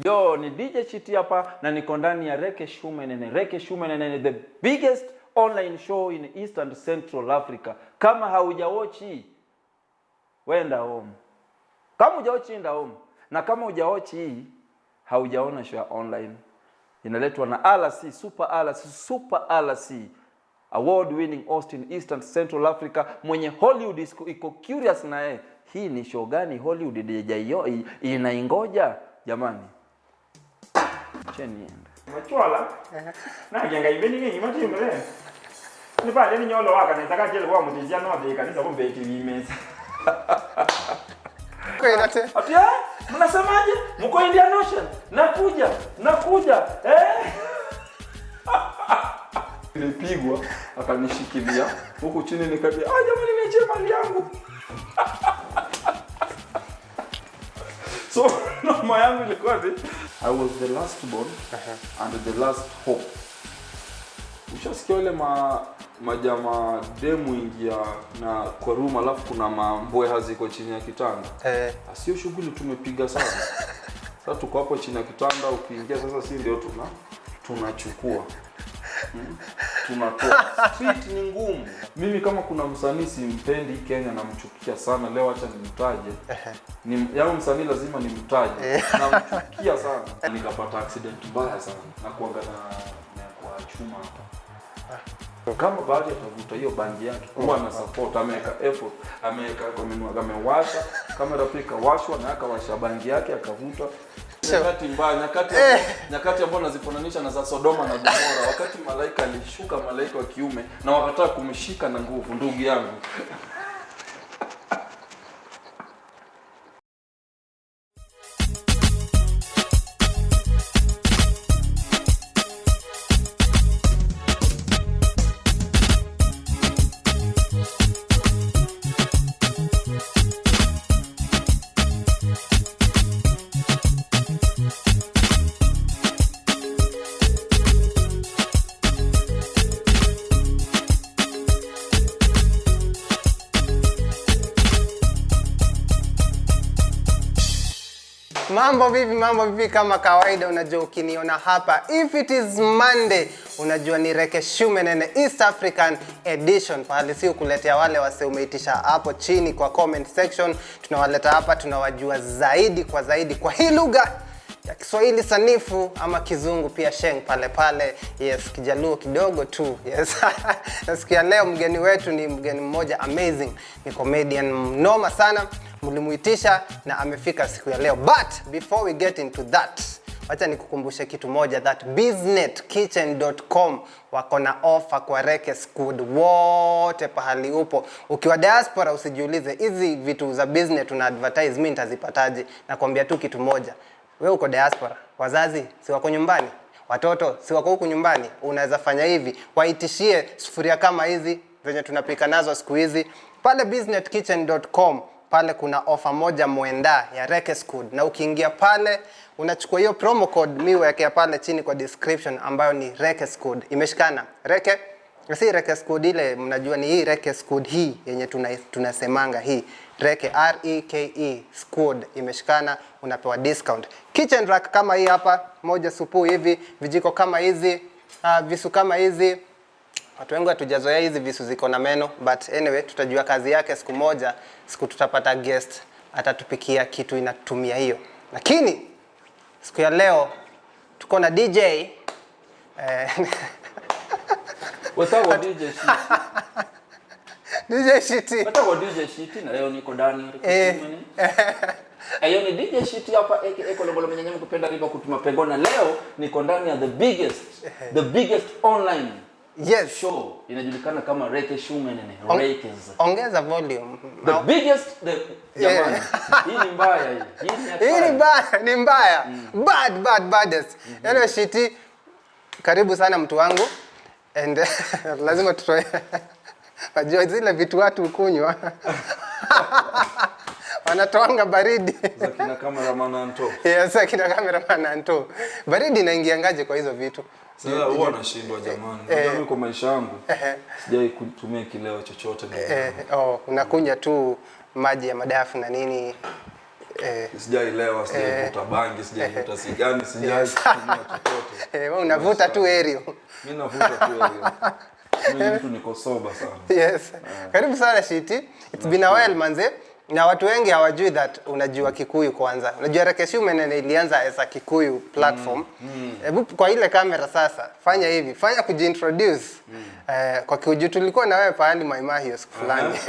Yo, ni DJ Chiti hapa na niko ndani ya Reke Shumenene. Reke Shumenene, the biggest online show in East and Central Africa. Kama haujawochi hii, wenda home. Kama hujawochi enda home. Na kama hujawochi hii, haujaona show online. Inaletwa na RC, Super RC. Award winning host in East and Central Africa. Mwenye Hollywood iko curious na yeye. Hii ni show gani Hollywood DJ inaingoja? Jamani. Cheni enda. Machwala. Na jenga ibeni ngi mati mbele. Ni ba ni nyolo waka na taka kile kwa mutizia no de kanisa kumbe TV mesa. Kwa inate. Atia? Mnasemaje? Mko Indian Ocean? Nakuja. Nilipigwa akanishikilia huku chini nikabia, jamani nimeacha mali yangu. So mama yangu ilikuwa I was the last born and the last hope. Ushasikia wale majama demu ingia na kwa room alafu kuna mamboe haziko chini ya kitanda. Sio shughuli tumepiga sana. Sasa tuko hapo chini ya kitanda, ukiingia sasa si ndio tunachukua. Tunatoa. Street ni ngumu. Mimi kama kuna msanii simpendi Kenya namchukia sana, leo acha nimtaje. Yao msanii lazima nimtaje. Namchukia sana. Nikapata accident mbaya sana na kuanga na kwa chuma hapa. Kama baada ya kuvuta hiyo bandi yake, huwa na support, ameweka effort, ameweka kwa menu, amewasha kamera pika washwa na akawasha bandi yake akavuta. Nyakati mbaya, nyakati ambazo nazifananisha na za Sodoma na Gomora, wakati malaika alishuka, malaika wa kiume na wakataka kumshika na nguvu, ndugu yangu. Mambo vipi kama kawaida, unajua ukiniona hapa, if it is Monday, unajua ni Reke Shumenene East African Edition. Pahali si kuletea wale wase umeitisha hapo chini kwa comment section, tunawaleta hapa, tunawajua zaidi kwa hii lugha ya Kiswahili sanifu ama kizungu pia sheng pale. Yes, kijaluo kidogo tu. Yes. Nasikia leo mgeni wetu ni mgeni mmoja amazing. Ni comedian mnoma sana. Mlimuitisha na amefika siku ya leo. But before we get into that, wacha nikukumbushe kitu moja, that biznetkitchen.com wako na offer kwa Reke Squad wote pahali upo. Ukiwa diaspora usijiulize hizi vitu za business tuna advertise mimi nitazipataje. Nakwambia tu kitu moja. Wewe uko diaspora, wazazi si wako nyumbani, watoto si wako huku nyumbani, unaweza fanya hivi, waitishie sufuria kama hizi zenye tunapika nazo siku hizi. Pale biznetkitchen.com pale kuna offer moja mwenda ya Reke Squad, na ukiingia pale unachukua hiyo promo code miwekea pale chini kwa description ambayo ni Reke Squad. Imeshikana Reke, si Reke Squad ile mnajua, ni hii Reke Squad hii yenye tunasemanga hii Reke REKE Squad imeshikana, unapewa discount. Kitchen rack kama hii hapa, moja supu hivi, vijiko kama hizi, visu kama hizi. Watu wengi hatujazoea hizi visu ziko na meno, but anyway tutajua kazi yake siku moja, siku tutapata guest atatupikia kitu inatumia hiyo. Lakini siku ya leo tuko na DJ What's up with DJ Chiti? DJ Chiti. What's up with DJ Chiti? Na leo niko ndani Ayo ni DJ Chiti hapa eko lobolo mwenye kupenda riba kutuma pengo, na leo niko ndani ya the biggest online show inajulikana kama Reke Shumenene. Ongeza volume. The biggest jamani. Hii ni mbaya hii. Hii ni mbaya. Baddest. Anyway Chiti, karibu sana mtu wangu, and lazima tutoe wajua zile vitu watu ukunywa. Wanatoanga baridi. Zakina cameraman Anto. Yes, zakina cameraman Anto. Baridi inaingiangaje kwa hizo vitu? Sasa huwa nashindwa jamani. Mimi kwa maisha yangu sijai kutumia kileo chochote. Unakunya tu maji ya madafu na nini. Sijailewa, sijavuta bangi, sijavuta sigani, sijatumia chochote. Wewe unavuta tu Aerial. Mimi navuta tu Aerial. Mimi mtu niko sober sana. Yes. Karibu sana Shiti. It's been a while manze. Na watu wengi hawajui that unajua Kikuyu kwanza. Unajua Rekeshume ilianza as a Kikuyu platform. Hebu kwa ile kamera sasa, fanya hivi. Fanya kujiintroduce. Kwa Kikuyu tulikuwa na wewe pahali Maimahio siku fulani.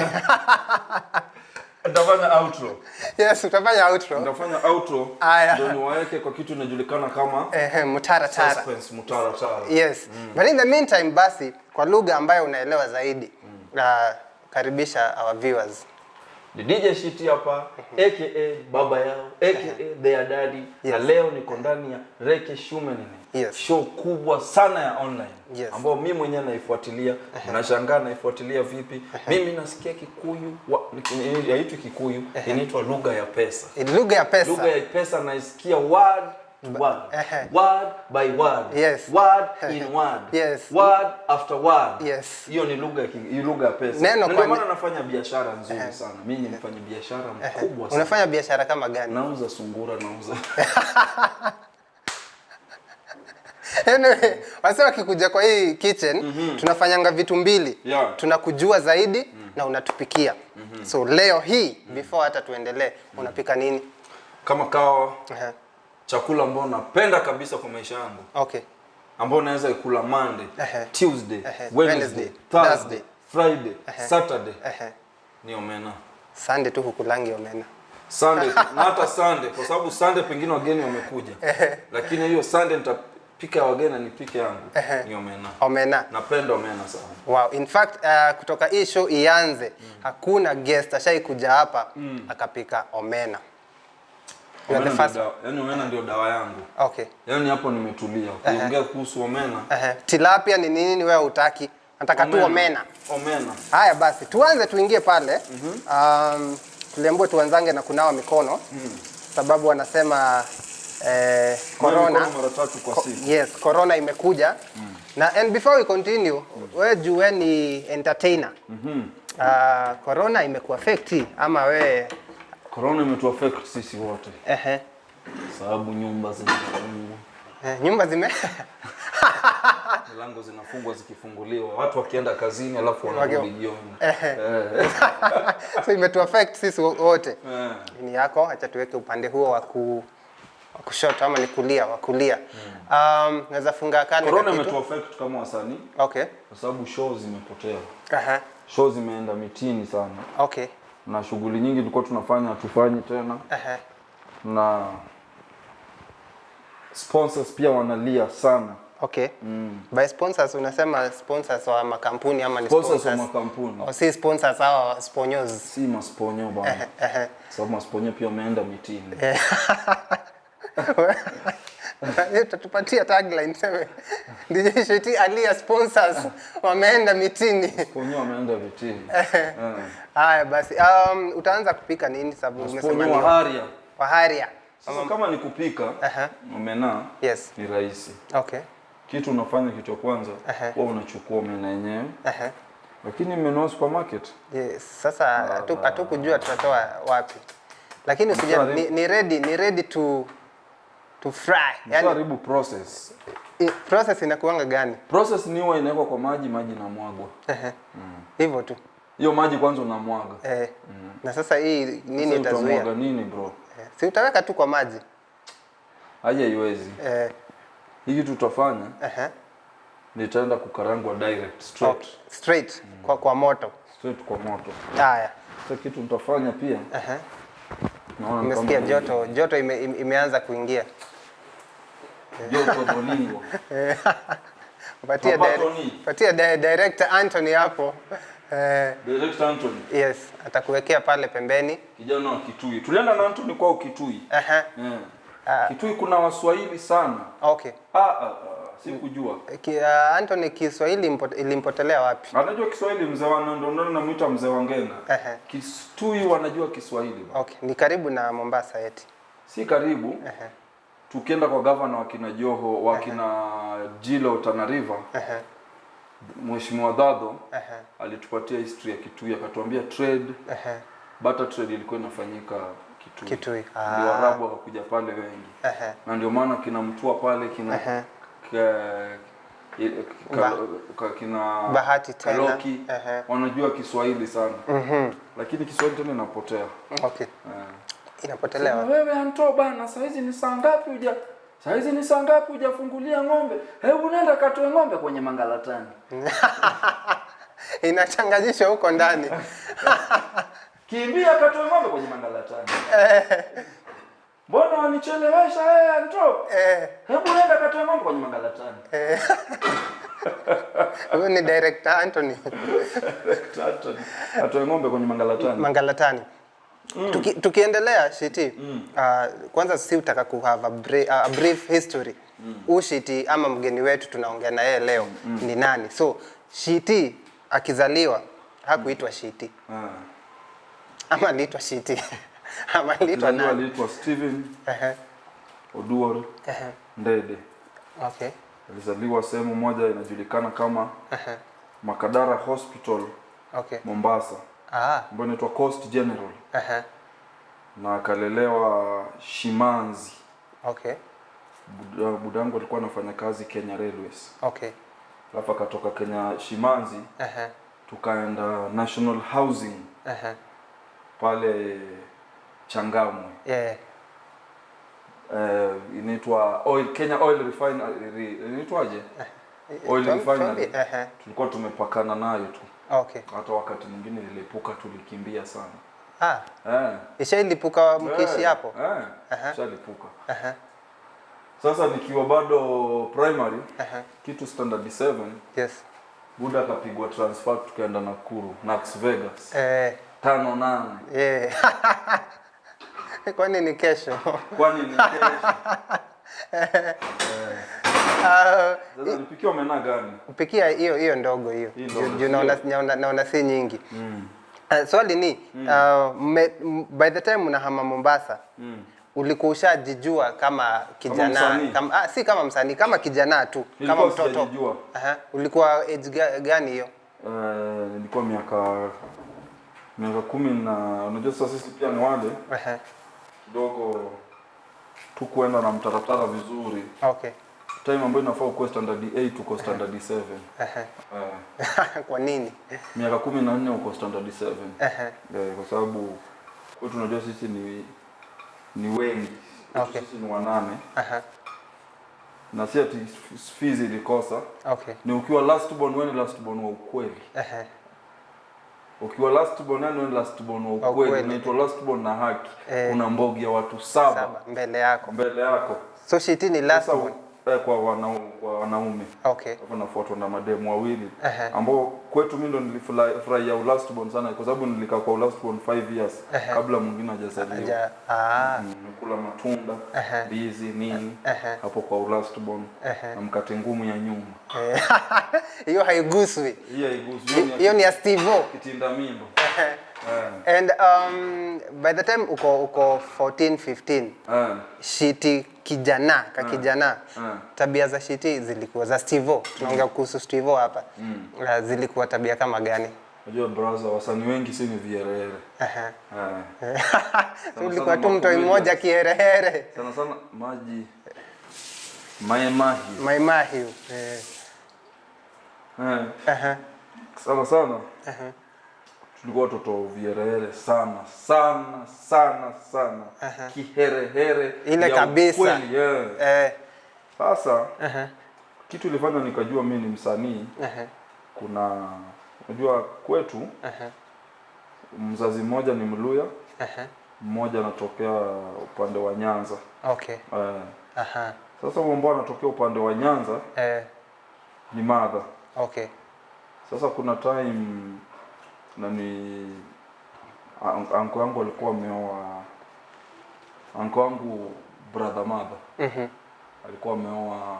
Utafanya outro. Yes, utafanya outro. Utafanya outro. Ndio niwaeke kwa kitu inajulikana kama Mutara Tara. Suspense Mutara Tara. Yes. But in the meantime basi kwa lugha ambayo unaelewa zaidi, karibisha our viewers. The DJ Shiti hapa, aka baba yao, aka their daddy. Na leo niko ndani ya Rekeshume Nene. Show kubwa sana ya online. Ambao mimi mwenyewe naifuatilia, nashangaa naifuatilia vipi. Mimi nasikia Kikuyu, haitwi Kikuyu, inaitwa lugha ya pesa. Lugha ya pesa. Lugha ya pesa naisikia word word. Word by word. Word in word. Word after word. Hiyo ni lugha ya pesa. Ndio maana nafanya biashara nzuri sana. Mimi ni mfanya biashara mkubwa sana. Unafanya biashara kama gani? Nauza sungura, nauza. Anyway, wase wakikuja kwa hii kitchen, tunafanyanga vitu mbili. Tunakujua zaidi na unatupikia. So leo hii, before hata tuendelee, unapika nini? Kama kawa, chakula ambao napenda kabisa kwa maisha yangu. Okay. Ambao naweza ikula Monday, Tuesday, Wednesday, Thursday, Friday, Saturday. Ni omena. Sunday tu hukulangi omena. Sunday, na hata Sunday, kwa sababu Sunday pengine wageni wamekuja. Lakini hiyo Sunday nitapika wageni nipike yangu. Ni omena. Omena. Napenda omena sana. Wow, in fact kutoka hii show ianze, hakuna guest ashai kuja hapa akapika omena. Yaani omena ndio dawa yangu. Okay. Yaani hapo nimetulia. Kuongea kuhusu omena. Tilapia ni nini wewe hutaki? Nataka tu omena. Omena. Haya basi, tuanze tuingie pale. Tuliambiwa tuanzange na kunawa mikono. Sababu wanasema corona mara 3 kwa siku. Yes, corona imekuja. Na and before we continue, wewe juu ni entertainer. Corona imekuaffect ama wewe? Corona imetuaffect sisi wote. Sababu nyumba zinafungwa. Nyumba Milango zinafungwa zikifunguliwa. Watu wakienda kazini alafu wanarudi jioni. So imetuaffect sisi wote. Ni yako, acha tuweke upande huo wa kushoto ama ni kulia, wa kulia. Naweza funga kani. Corona imetuaffect kama wasanii. Okay. Kwa sababu shows zimepotea. Shows zimeenda mitini sana. Okay. Na shughuli nyingi tulikuwa tunafanya hatufanyi tena. Na sponsors pia wanalia sana. Okay. By sponsors unasema sponsors wa makampuni ama ni sponsors wa makampuni? O si sponsors hawa sponsors. Si masponyo bwana. Sababu masponyo pia wameenda mitini. Tupatie tagline sema DJ Shiti alia sponsors wameenda mitini. Sponyo wameenda mitini. Haya basi utaanza kupika nini sababu umesema ni waharia. Waharia. Sasa kama ni kupika omena ni rahisi. Okay. Kitu unafanya kitu cha kwanza wewe unachukua omena yenyewe. Lakini mmenunua supermarket. Yes, sasa hatukujua tutatoa wapi. Lakini usijali ni ready to fry. Yaani karibu process. Process inakuanga gani? Process ni huwa inawekwa kwa maji na mwagwa. Hivyo tu. Hiyo maji kwanza unamwaga. Na sasa hii nini itazuia? Utamwaga nini bro? Si utaweka tu kwa maji. Haja iwezi. Hiki tutafanya. Nitaenda kukarangwa direct straight. Okay. Straight kwa moto. Straight kwa moto. Haya. Sasa kitu nitafanya pia. Naona nimesikia joto imeanza kuingia. Joto bolingo. Patia director Anthony hapo. Director Anthony. Yes, atakuwekea pale pembeni. Kijana wa Kitui. Tulienda na Anthony kwao Kitui. Kitui kuna Waswahili sana. Okay. Sikujua. Anthony Kiswahili ilimpotelea wapi? Anajua Kiswahili mzee wa ndio namuita mzee wa Ngena. Kitui wanajua Kiswahili. Okay, ni karibu na Mombasa eti. Si karibu. Tukienda kwa governor wa kina Joho, wa kina Jilo Tana River. Mheshimiwa Dado alitupatia history ya Kitui, akatuambia trade. Barter trade ilikuwa inafanyika Kitui. Ndio Waarabu wakakuja pale wengi. Na ndio maana kina Mtua pale kina kina Bahati tena. Kaloki wanajua Kiswahili sana. Lakini Kiswahili tena inapotea. Okay. Inapotelewa. Wewe Anto bana, saa hizi ni saa ngapi huja? Saa hizi ni saa ngapi hujafungulia ng'ombe? Hebu nenda katoe ng'ombe kwenye mangalatani. Inachanganyishwa huko ndani. Kimbia katoe ng'ombe kwenye mangalatani. Mbona wanichelewesha Anto? Hebu nenda katoe ng'ombe kwenye mangalatani. Huyo ni director Anthony. Director Anthony. Atoe ng'ombe kwenye mangalatani. Mangalatani. Tukiendelea Shiti, kwanza si utaka ku have a brief history. Shiti ama mgeni wetu tunaongea na yeye leo ni nani? So Shiti akizaliwa hakuitwa Shiti. Ama aliitwa Shiti. Ama aliitwa nani? Aliitwa Steven Oduor Ndede. Okay. Alizaliwa sehemu moja inajulikana kama Makadara Hospital. Okay. Mombasa. Ambayo inaitwa Coast General. Na akalelewa Shimanzi. Okay. Budangu alikuwa anafanya kazi Kenya Railways. Okay. Alafu akatoka Kenya Shimanzi. Tukaenda National Housing. Pale Changamwe. Inaitwa Kenya Oil Refinery. Inaitwaje? Oil Refinery. Tulikuwa tumepakana nayo tu. Okay. Hata wakati mwingine nilipuka tulikimbia sana. Ishailipuka mkishi hapo? Ishalipuka. Sasa nikiwa bado primary, kitu standard 7. Yes. Buda akapigwa transfer tukaenda Nakuru, Nax Vegas. 5-8. Kwani ni kesho? Kwani ni kesho? Sasa nipikia omena gani? Upikia hiyo ndogo hiyo. Naona si nyingi. Swali ni by the time unahama Mombasa, ulikuwa ushajijua kama kijana, si kama msanii, kama kijana tu, kama mtoto? Ulikuwa age gani hiyo? Nilikuwa miaka 10 na unajua sasa sisi pia ni wale. Kidogo tu kuenda na mtaratara vizuri. Okay. Time ambayo inafaa kuwa standard 8 uko standard 7. Kwa nini? Miaka 14 uko standard 7. Kwa sababu kwetu tunajua sisi ni wengi. Okay. Sisi ni 8. Na si ati fees ilikosa. Okay. Ni ukiwa last born, wewe ni last born wa ukweli. Ukiwa last born ni last born wa ukweli, unaitwa last born na haki. Kuna mbogi ya watu 7 mbele yako. So Shiti ni last born kwa wanaume. Okay. Hapo nafuatwa na mademu wawili ambao kwetu mimi ndo nilifurahia last born sana kwa sababu nilikaa kwa last born 5 years kabla mwingine hajazaliwa. Nikula matunda, ndizi nini hapo kwa last born na mkate ngumu ya nyuma. Hiyo haiguswi. Hiyo ni ya Steve Kitinda mimba. And by the time uko 14 15 Shiti kijana tabia za Shiti zilikuwa za Steve. Tunaongea kuhusu Steve hapa. Zilikuwa tabia kama gani? Unajua brother, wasanii wengi si ni vierere. Ulikuwa tu mtu mmoja kiherehere. Sana maji Maimahi. Sana. Tulikuwa watoto vierere sana. Kiherehere. Ile kabisa. Sasa kitu ilifanya nikajua mimi ni msanii. Kuna unajua kwetu mzazi mmoja ni Mluya, mmoja anatokea upande wa Nyanza. Okay. Sasa mbona anatokea upande wa Nyanza ni Madha. Okay. Sasa kuna time nani anko yangu alikuwa ameoa, anko yangu brother Madha alikuwa ameoa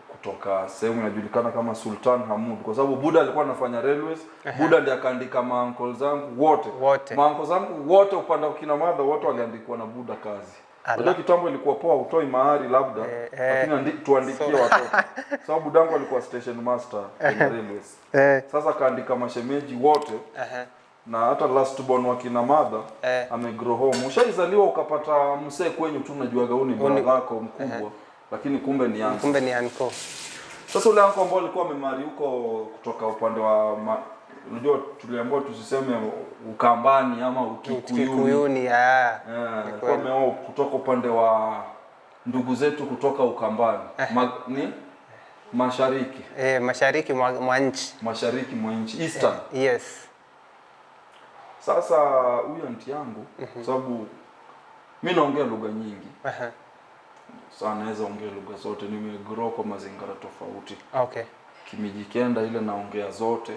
kutoka sehemu inajulikana kama Sultan Hamud kwa sababu Buda alikuwa anafanya railways. Buda ndiye akaandika mauncle zangu wote. Mauncle zangu wote upande wa kina Madha wote waliandikwa na Buda kazi. Ndio kitambo ilikuwa poa utoi mahari labda lakini tuandikie watoto. Sababu Budangu alikuwa station master kwenye railways. Sasa kaandika mashemeji wote na hata last born wa kina mother amegrow home. Ushaizaliwa ukapata msee kwenyu tu unajua gauni brother yako mkubwa lakini kumbe ni yanko. Kumbe ni yanko. Sasa ule yanko ambao alikuwa amemari huko kutoka upande wa unajua tuliambiwa tusiseme Ukambani ama Ukikuyuni alikuwa ameoa kutoka upande wa ndugu zetu kutoka Ukambani. Ni mashariki. Mashariki mwa nchi. Mashariki mwa nchi, Eastern. Yes. Sasa huyu anti yangu sababu mimi naongea lugha nyingi. Sasa naweza ongea lugha zote, nimegrow kwa mazingira tofauti. Okay. Kimijikenda ile naongea zote.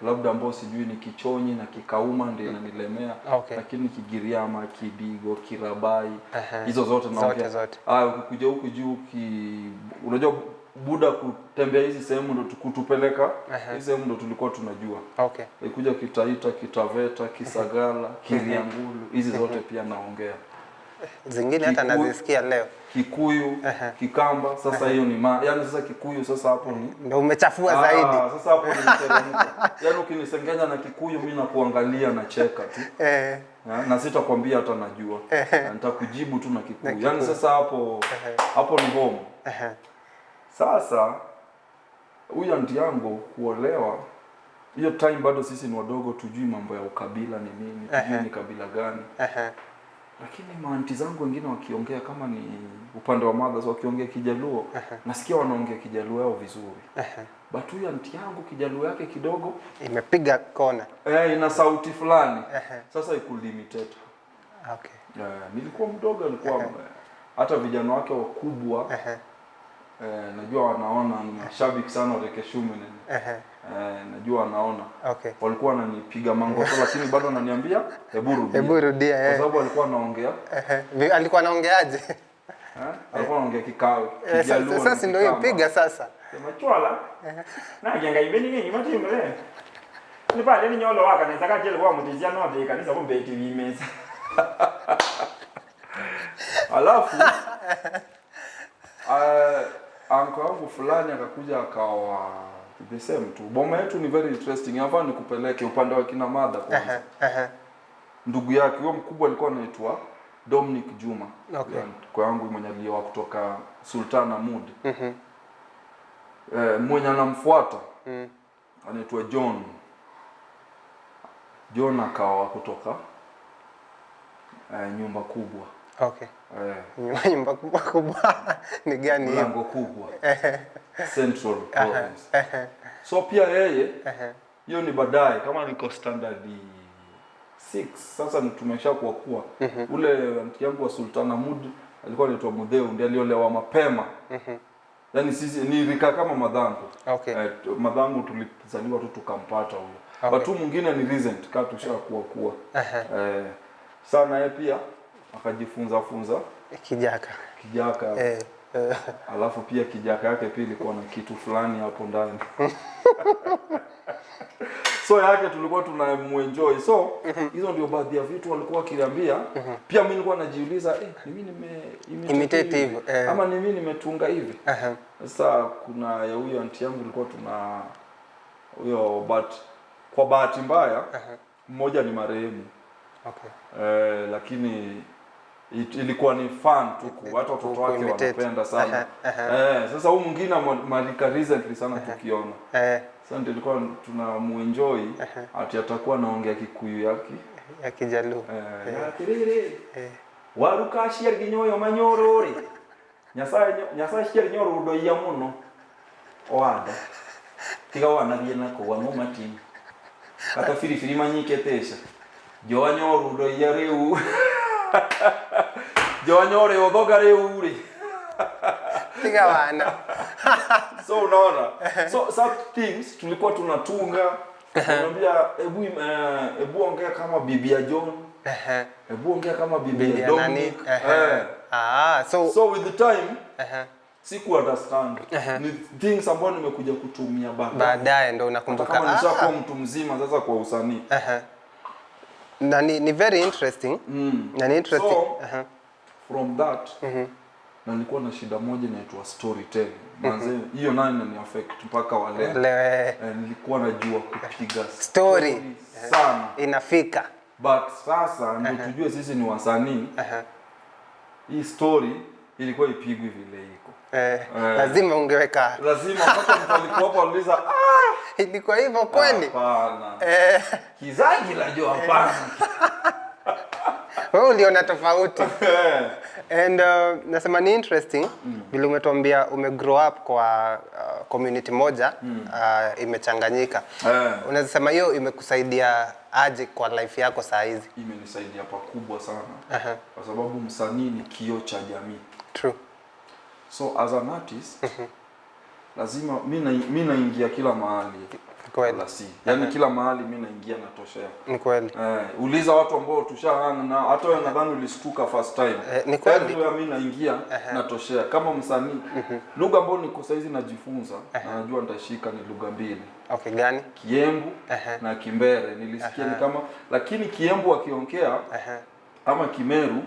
Labda ambao sijui ni Kichonyi na Kikauma ndio inanilemea. Lakini Kigiriama, Kidigo, Kirabai, hizo zote naongea. Zote. Ukikuja huku juu unajua Buda kutembea hizi sehemu ndo kutupeleka. Hizi sehemu ndo tulikuwa tunajua. Ikuja Kitaita, Kitaveta, Kisagala, Kiriangulu, hizi zote pia naongea. Zingine hata nazisikia leo. Kikuyu, Kikamba, sasa hiyo ni yani sasa Kikuyu sasa hapo ni ndio umechafua zaidi. Sasa hapo ni mteremko. Yani ukinisengenya na Kikuyu mimi nakuangalia na cheka tu. Na sitakwambia hata najua. Nitakujibu tu na Kikuyu. Yani sasa hapo ni home. Sasa huyu anti yangu kuolewa hiyo time bado sisi ni wadogo, tujui mambo ya ukabila ni nini, tujui ni kabila gani. Lakini maanti zangu wengine wakiongea kama ni upande wa mothers wakiongea Kijaluo, nasikia wanaongea Kijaluo yao vizuri. But huyu anti yangu Kijaluo yake kidogo imepiga kona. Ina sauti fulani. Sasa ikulimited. Nilikuwa mdogo, alikuwa hata vijana wake wakubwa najua wanaona ni mashabiki sana wa Reke Shumenene. Najua wanaona. Walikuwa wananipiga mangoto lakini bado wananiambia hebu rudia. Kwa sababu alikuwa anaongea. Alikuwa anaongeaje? Alikuwa anaongea Kikao, Kijaluo. Sasa ndio hiyo piga sasa. Sema chwala. Na jenga ibeni nini matimbe. Ni pale ni nyolo waka na saka jele kwa mutizia no de kanisa kumbe TV mesa. Alafu anko wangu fulani akakuja akawa the same tu. Boma yetu ni very interesting. Hapa nikupeleke upande wa kina mother kwanza. Ndugu yake huyo mkubwa alikuwa anaitwa Dominic Juma. Kwa yangu mwenye alioa kutoka Sultana Mood. Mwenye anamfuata anaitwa John. John akawa kutoka nyumba kubwa. Nyumba kubwa ni gani hiyo? Mlango kubwa. Central Province. So pia yeye hiyo ni baadaye kama niko standard 6 sasa tumesha kuwa ule anti yangu wa Sultana Mood alikuwa anaitwa Mudheu, ndiye aliolewa mapema. Yaani sisi ni rika kama madhangu. Madhangu tulizaliwa tu tukampata huyo. Watu mwingine ni recent kama tushakuwa. Sana yeye pia akajifunza kijaka. Alafu pia kijaka yake pia ilikuwa na kitu fulani hapo ndani. So yake tulikuwa tunamuenjoy. So hizo ndio baadhi ya vitu walikuwa wakiniambia. Pia mimi nilikuwa najiuliza ni mimi imitative ama ni mimi nimetunga hivi. Sasa kuna ya huyo anti yangu ilikuwa tuna huyo but kwa bahati mbaya mmoja ni marehemu. Lakini ilikuwa ni fun tu, hata watoto wake wanapenda sana. Sasa huyu mwingine malika recently sana tukiona. Sasa ndio ilikuwa tunamuenjoy ati atakuwa anaongea Kikuyu ya Kijaluo. Kiriri. Waruka shia ginyoyo manyorore. Nyasaye shia ginyoyo rudo ya muno. Oada. Tiga wanagie nako wa mumati. Kata firifiri manyiketesha. Joanyo rudo ya reu. Joanyore odhoga reu ri. Tiga wana. So unaona. So some things tulikuwa tunatunga. Anambia ebu ongea kama bibi ya John. Ebu ongea kama bibi ya Dominic. So with the time siku understand ni things ambazo nimekuja kutumia baadaye ndio unakumbuka kama nishakuwa mtu mzima sasa kwa usanii. Na ni very interesting. Na ni interesting. So, from that na nilikuwa na shida moja inaitwa storytelling. Manze hiyo nayo ni affect mpaka wale. Nilikuwa najua kupiga story sana. Inafika. But sasa ndio tujue sisi ni wasanii. Hii story ilikuwa ipigwe vile iko. Lazima ungeweka. Lazima mpaka mtu alikuwa hapo aliuliza ilikuwa hivyo kweli? Hapana. Kizaji la jua hapana. Wewe uliona tofauti. And nasema ni interesting vile umetuambia umegrow up kwa community moja imechanganyika. Unaweza sema hiyo imekusaidia aje kwa life yako saa hizi? Imenisaidia pakubwa sana. Kwa sababu msanii ni kioo cha jamii. True. So as an artist lazima mimi naingia kila mahali. Kweli. Yaani kila mahali mimi naingia natoshea. Ni kweli. Uliza watu ambao tushahang na hata wewe nadhani ulistuka first time. Ni kweli. Mimi naingia natoshea kama msanii. Lugha ambayo niko saizi najifunza na najua nitashika ni lugha mbili. Okay, gani? Kiembu na Kimbere. Nilisikia ni kama lakini Kiembu akiongea ama Kimeru,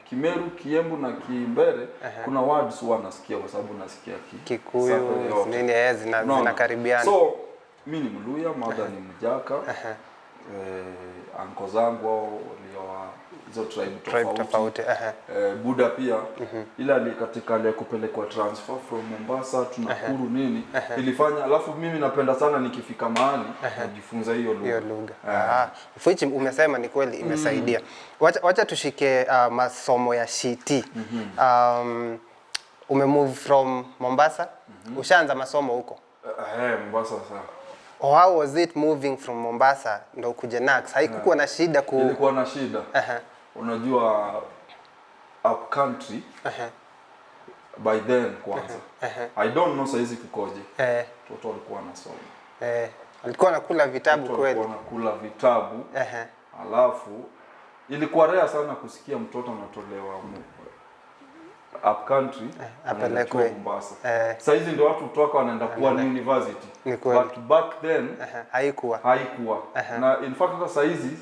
Kimeru, Kiembu na Kimbere kuna words huwa nasikia kwa sababu nasikia Kikuyu nini zinakaribiana. So mimi ni Mluya, mother ni Mjaka. Anko zangu wao walioa hizo tribe tofauti. Buda pia ila katika ile kupelekwa transfer from Mombasa to Nakuru nini ilifanya, alafu mimi napenda sana nikifika mahali najifunza hiyo lugha. Fuichi umesema ni kweli imesaidia. Wacha tushike masomo ya shiti. Umemove from Mombasa, ushaanza masomo huko? Mombasa sasa. How was it moving from Mombasa ndo kuja Nax? Haikuwa na shida Ilikuwa na shida. Unajua up country. By then kwanza. I don't know saizi kukoje. Watoto walikuwa wanasoma. Walikuwa nakula vitabu kweli. Walikuwa nakula vitabu. Alafu ilikuwa rare sana kusikia mtoto anatolewa up country apelekwe Mombasa. Saizi ndio watu kutoka wanaenda kuwa university. But back then haikuwa. Na in fact hata saizi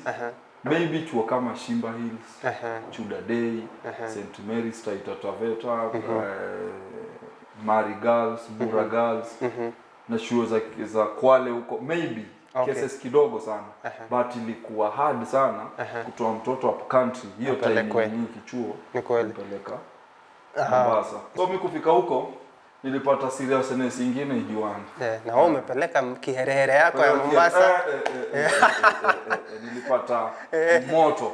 maybe chuo kama Shimba Hills, Chuda Day, St Mary's Taita Taveta, Mari Girls, Bura Girls, na chuo za Kwale huko maybe cases kidogo sana. But ilikuwa hard sana kutoa mtoto up country hiyo time ni kichuo kupeleka Mombasa. So mimi kufika huko nilipata seriousness nyingine ijuani. Na wewe umepeleka kiherehere yako ya Mombasa. Nilipata moto.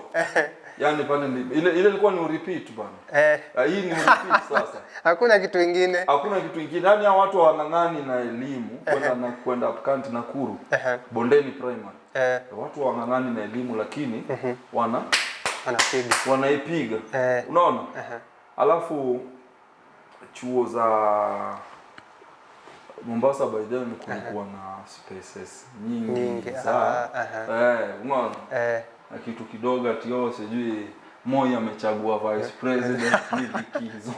Yaani pale ile ilikuwa ni repeat bana. Hii ni repeat sasa. Hakuna kitu kingine. Hakuna kitu kingine. Yaani hao watu wanang'ani na elimu kwenda up country Nakuru. Bondeni primary. Watu wanang'ani na elimu lakini wanaipiga. Unaona? Unaona? Chuo za Mombasa by then kulikuwa na spaces nyingi za unaona na kitu kidogo atio sijui Moi amechagua vice president ni likizo.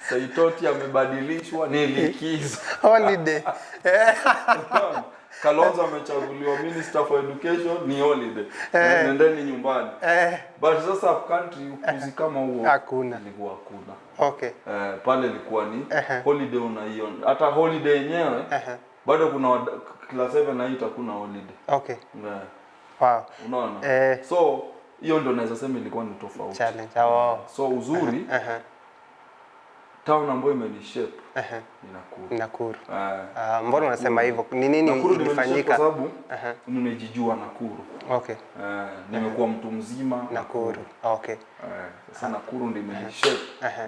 Saitoti amebadilishwa ni likizo. Holiday. Kalonzo amechaguliwa Minister for Education ni holiday. Nendeni nyumbani. But sasa up country ukuzi kama huo hakuna. Ilikuwa hakuna. Okay. Pale ilikuwa ni holiday unaiona. Hata holiday yenyewe bado kuna class 7 na 8 hakuna holiday. Okay. Wow. Unaona? So hiyo ndio naweza sema ilikuwa ni tofauti. Challenge. So uzuri town ambayo imenishape ni Nakuru. Mbona unasema hivyo? Ni nini ilifanyika? Kwa sababu nimejijua Nakuru. Okay. Nimekuwa mtu mzima Nakuru. Okay. Sasa Nakuru ndio imenishape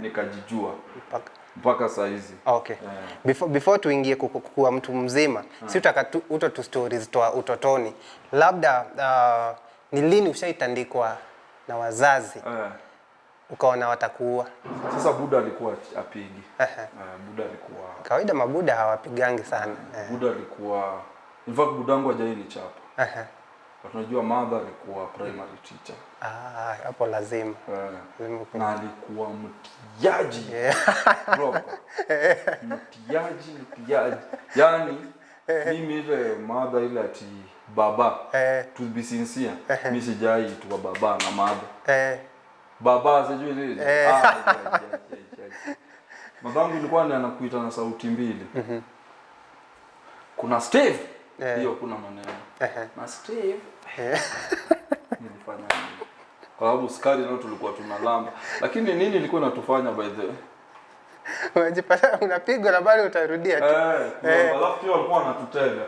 nikajijua mpaka saa hizi. Okay. Before tuingie kuwa mtu mzima, si utaka tu stories toa utotoni. Labda ni lini ushaitandikwa na wazazi? Ukaona watakuua. Sasa Buda alikuwa apigi. Buda alikuwa kawaida, mabuda hawapigangi sana. Buda alikuwa in fact budangu hajaini chapa. Unajua mother alikuwa primary teacher. Hapo lazima. Na alikuwa mtiaji. Proper. Mtiaji. Yaani mimi ile mother ile ati baba. To be sincere, mimi sijaitwa baba na mother. Baba sijui nini. Madhangu ilikuwa ni anakuita na sauti mbili. Kuna Steve. Hiyo kuna maneno. Na Steve. Nilifanya nini? Kwa sababu skari nao tulikuwa tunalamba. Lakini nini ilikuwa inatufanya by the way? Unajipata unapigwa na bado utarudia tu. Alafu pia walikuwa wanatutega.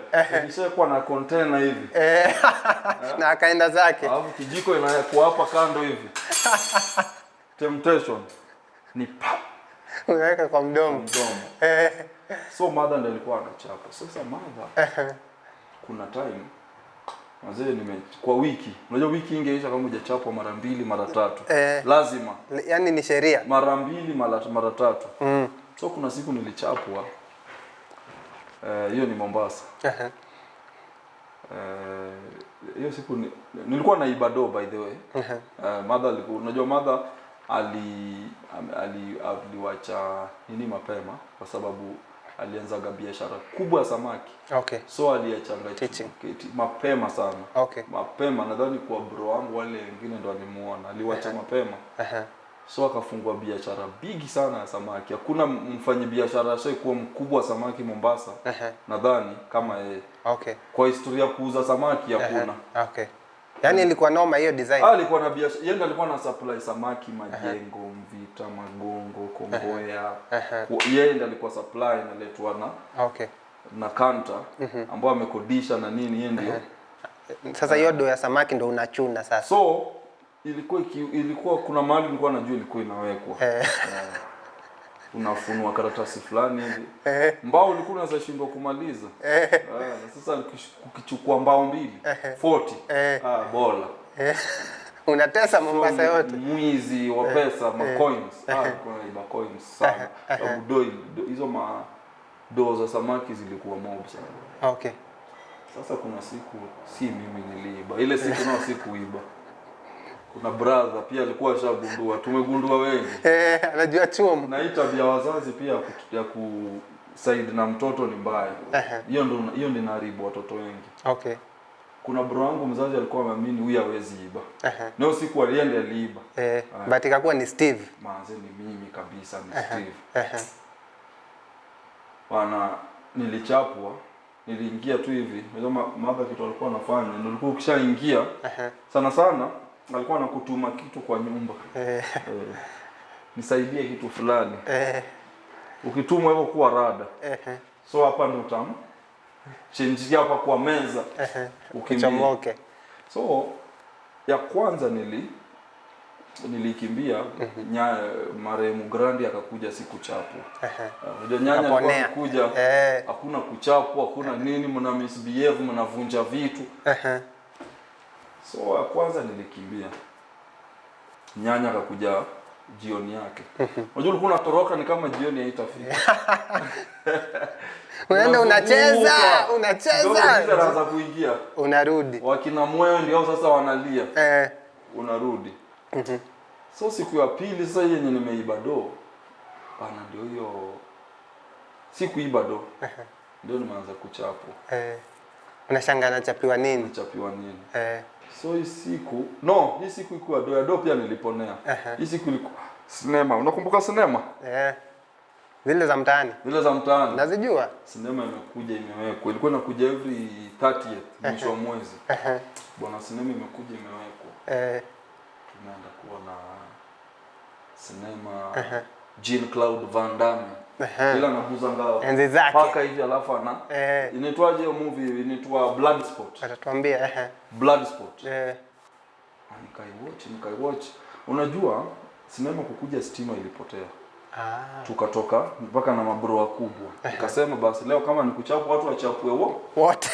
Ikishakuwa na container hivi. Na akaenda zake. Alafu kijiko inakuwa hapa kando hivi. Temptation ni pap. Unaweka kwa mdomo. So mother ndiye alikuwa anachapa. Sasa mother kuna time wazee kwa wiki. Unajua wiki ingeisha kama hujachapwa mara 2 mara 3. Lazima. Yaani ni sheria. Mara 2 mara 3. So kuna siku nilichapwa. Hiyo ni Mombasa. Hiyo siku nilikuwa naiba do by the way. Mother alikuwa unajua mother aliwacha nini mapema kwa sababu alianzaga biashara kubwa ya samaki. So aliachanga mapema sana. Mapema nadhani kwa bro wangu wale wengine ndo alimuona. Aliwacha mapema. So akafungua biashara bigi sana ya samaki. Hakuna mfanyabiashara ashaikuwa mkubwa samaki Mombasa. Nadhani kama yeye. Kwa historia kuuza samaki hakuna. Yaani ilikuwa noma hiyo design. Alikuwa na biashara, yeye alikuwa na supply samaki Majengo, Mvita, Magongo, Kongoya. Yeye ndiye alikuwa supply inaletwa na na kanta ambao amekodisha na nini yeye ndio. Sasa hiyo do ya samaki ndio unachuna sasa. So ilikuwa kuna mahali nilikuwa najua ilikuwa inawekwa. Unafunua karatasi fulani hivi. Mbao ulikuwa unaweza shindwa kumaliza. Sasa ukichukua mbao 2, 40. Bola. Unatesa Mombasa yote. Mwizi wa pesa, ma coins. Kuna iba coins sana. Sababu hizo do za samaki zilikuwa mob sana. Sasa kuna siku si mimi niliiba. Ile siku nao sikuiba. Kuna brother pia alikuwa ashagundua. Tumegundua wengi. Anajua chuo. Na hii tabia wazazi pia ya kusaid na mtoto ni mbaya. Hiyo ndio inaharibu watoto wengi. Kuna bro wangu mzazi alikuwa ameamini huyu hawezi iba. Leo siku alienda aliiba. But ikakuwa ni Steve. Manze ni mimi kabisa ni Steve. Bana nilichapwa, niliingia tu hivi. Unajua mother kitu alikuwa anafanya, nilikuwa ukishaingia sana sana alikuwa anakutuma kitu kwa nyumba. Nisaidie kitu fulani. Ukitumwa hivyo kuwa rada. So hapa ndo change hapa kwa meza. Ukichomoke. So ya kwanza nilikimbia marehemu Grandi akakuja siku chapo. Unajua nyanya alikuja hakuna kuchapwa, hakuna nini, mna misbehave, mnavunja vitu. So ya kwanza nilikimbia. Nyanya akakuja jioni yake. Unajua ulikuwa unatoroka ni kama jioni haitafika. Unaenda unacheza. Ndio anaanza kuingia. Unarudi. Wakina moyo ndio sasa wanalia. Unarudi. So siku ya pili sasa yenye nimeiba do. Bana ndio hiyo sikuiba do. Ndio nimeanza kuchapwa. Unashangaa nachapiwa nini? Nachapiwa nini? So hii siku ilikuwa do pia niliponea. Hii siku ilikuwa sinema. Unakumbuka sinema? Zile za mtaani. Zile za mtaani. Nazijua. Sinema imekuja imewekwa. Ilikuwa inakuja every 30th mwisho wa mwezi. Bwana sinema imekuja imewekwa. Tunaenda kuona sinema Jean-Claude Van Damme. Ila nabuza ngao. Enzi zake. Paka hivi alafu inaitwaje hiyo movie? Inaitwa Bloodsport. Atatuambia Bloodsport. Nikaiwatch. Unajua sinema kukuja stima ilipotea. Tukatoka mpaka na mabro wakubwa. Nikasema basi leo kama ni kuchapwa watu wachapwe wote.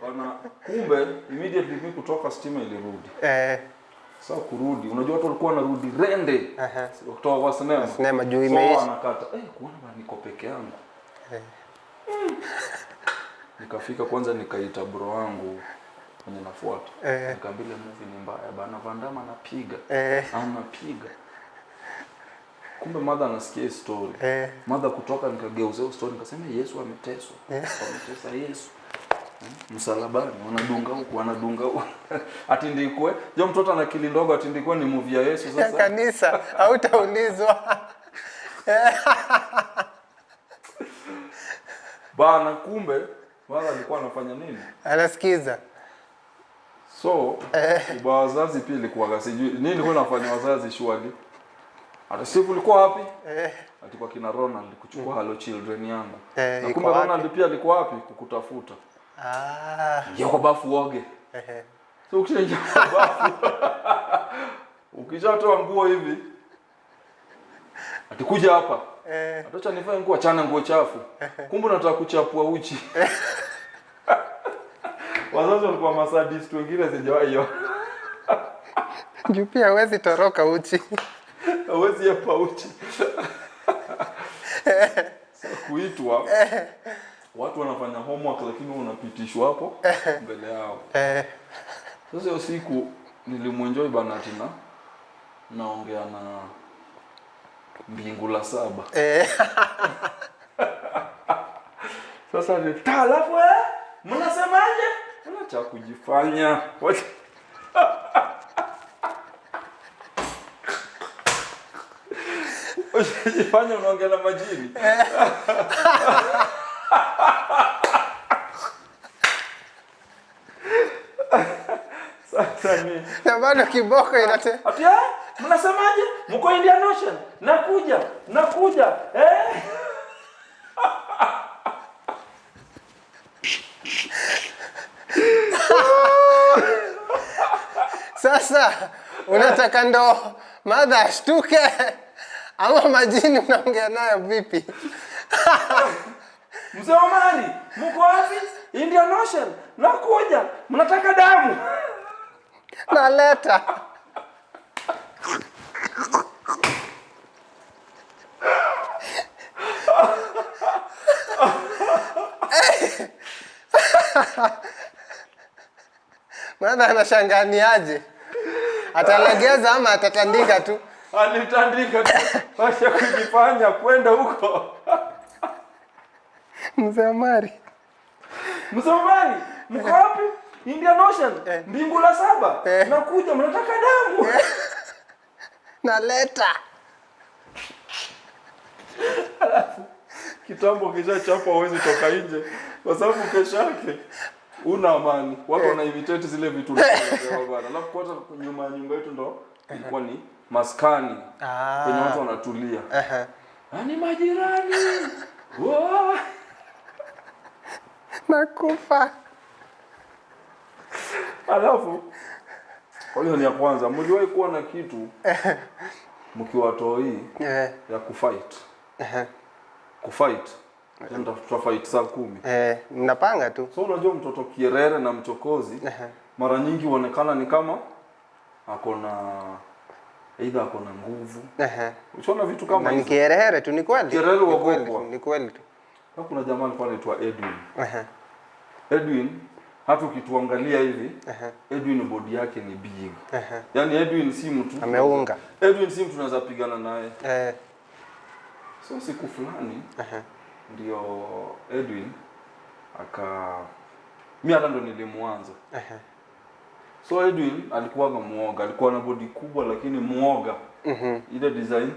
Bana kumbe immediately mimi kutoka stima ilirudi. Sasa kurudi, unajua watu walikuwa wanarudi rende. Kutoka kwa sinema. Sinema juu imeisha. So anakata, kuona bana niko peke yangu. Nikafika kwanza nikaita bro wangu mwenye nafuata. Nikamwambia movie ni mbaya bana, Van Damme anapiga. Anapiga. Kumbe mother anasikia story. Mother kutoka nikageuza story nikasema Yesu ameteswa. Ametesa Yesu. Msalabani wanadunga huku wanadunga huku. Atindikwe. Jo mtoto ana akili ndogo atindikwe ni movie ya Yesu sasa. Kanisa hautaulizwa. Bana kumbe wala alikuwa anafanya nini? Anasikiza. So, kwa wazazi pia ilikuwa sijui nini ilikuwa inafanya wazazi shwali. Hata sifu ulikuwa wapi? Alikuwa kina Ronald kuchukua Hello Children yangu. Na kumbe Ronald pia alikuwa wapi kukutafuta. Ndio kwa bafu oge. So ukishaingia kwa bafu. Ukishatoa nguo hivi. Atikuja hapa. Atacha nivae nguo achana nguo chafu. Kumbe unataka kuchapua uchi. Wazazi walikuwa masadist wengine sijawahi hiyo. Juu pia hawezi toroka uchi. Hawezi hapa uchi. Kuitwa watu wanafanya homework lakini unapitishwa hapo mbele yao. Sasa hiyo siku nilimuenjoy bana tena naongea na mbingu la 7. Sasa ni talafu mnasemaje? Unacha kujifanya. Usijifanye unaongea na majini. Sasa mimi na bado kiboko inate. Ati mnasemaje? Mko Indian Ocean? Nakuja. Sasa unataka ndo madha ashtuke ama majini unaongea nayo vipi? Mzee Omari, mko wapi? Indian Ocean. Nakuja. Mnataka damu? Naleta. Madha anashanganiaje? Atalegeza ama atatandika tu? Alitandika tu. Acha kujifanya kwenda huko. Mzee Omari. Mzee Omari, mko wapi? Indian Ocean. Mbingu la 7. Nakuja, mnataka damu? Naleta. Kitambo kisha chapa hawezi toka nje. Kwa sababu kesho yake una amani. Watu wana imitate zile vitu tunasema bwana. Alafu kwanza nyuma ya nyumba yetu ndo ilikuwa ni maskani. Kwenye watu wanatulia. Ni majirani. Wow. Nakufa. Alafu kwa hiyo ni ya kwanza mliwahi kuwa na kitu mkiwa toi ya kufight. Kufight. Ndio tutafight saa 10. Mnapanga tu. So unajua mtoto kierere na mchokozi mara nyingi huonekana ni kama aidha ako na nguvu. Unaona vitu kama hizo. Ni kierere tu ni kweli. Kierere wako. Ni kweli tu. Kuna jamaa alikuwa anaitwa Edwin. Edwin hata ukituangalia hivi Edwin body yake ni big. Yaani Edwin si mtu ameunga. Edwin si mtu unaweza pigana naye. So siku fulani ndio Edwin mimi hata ndo nilimuanza. So Edwin alikuwa muoga, alikuwa na body kubwa lakini muoga. Ile design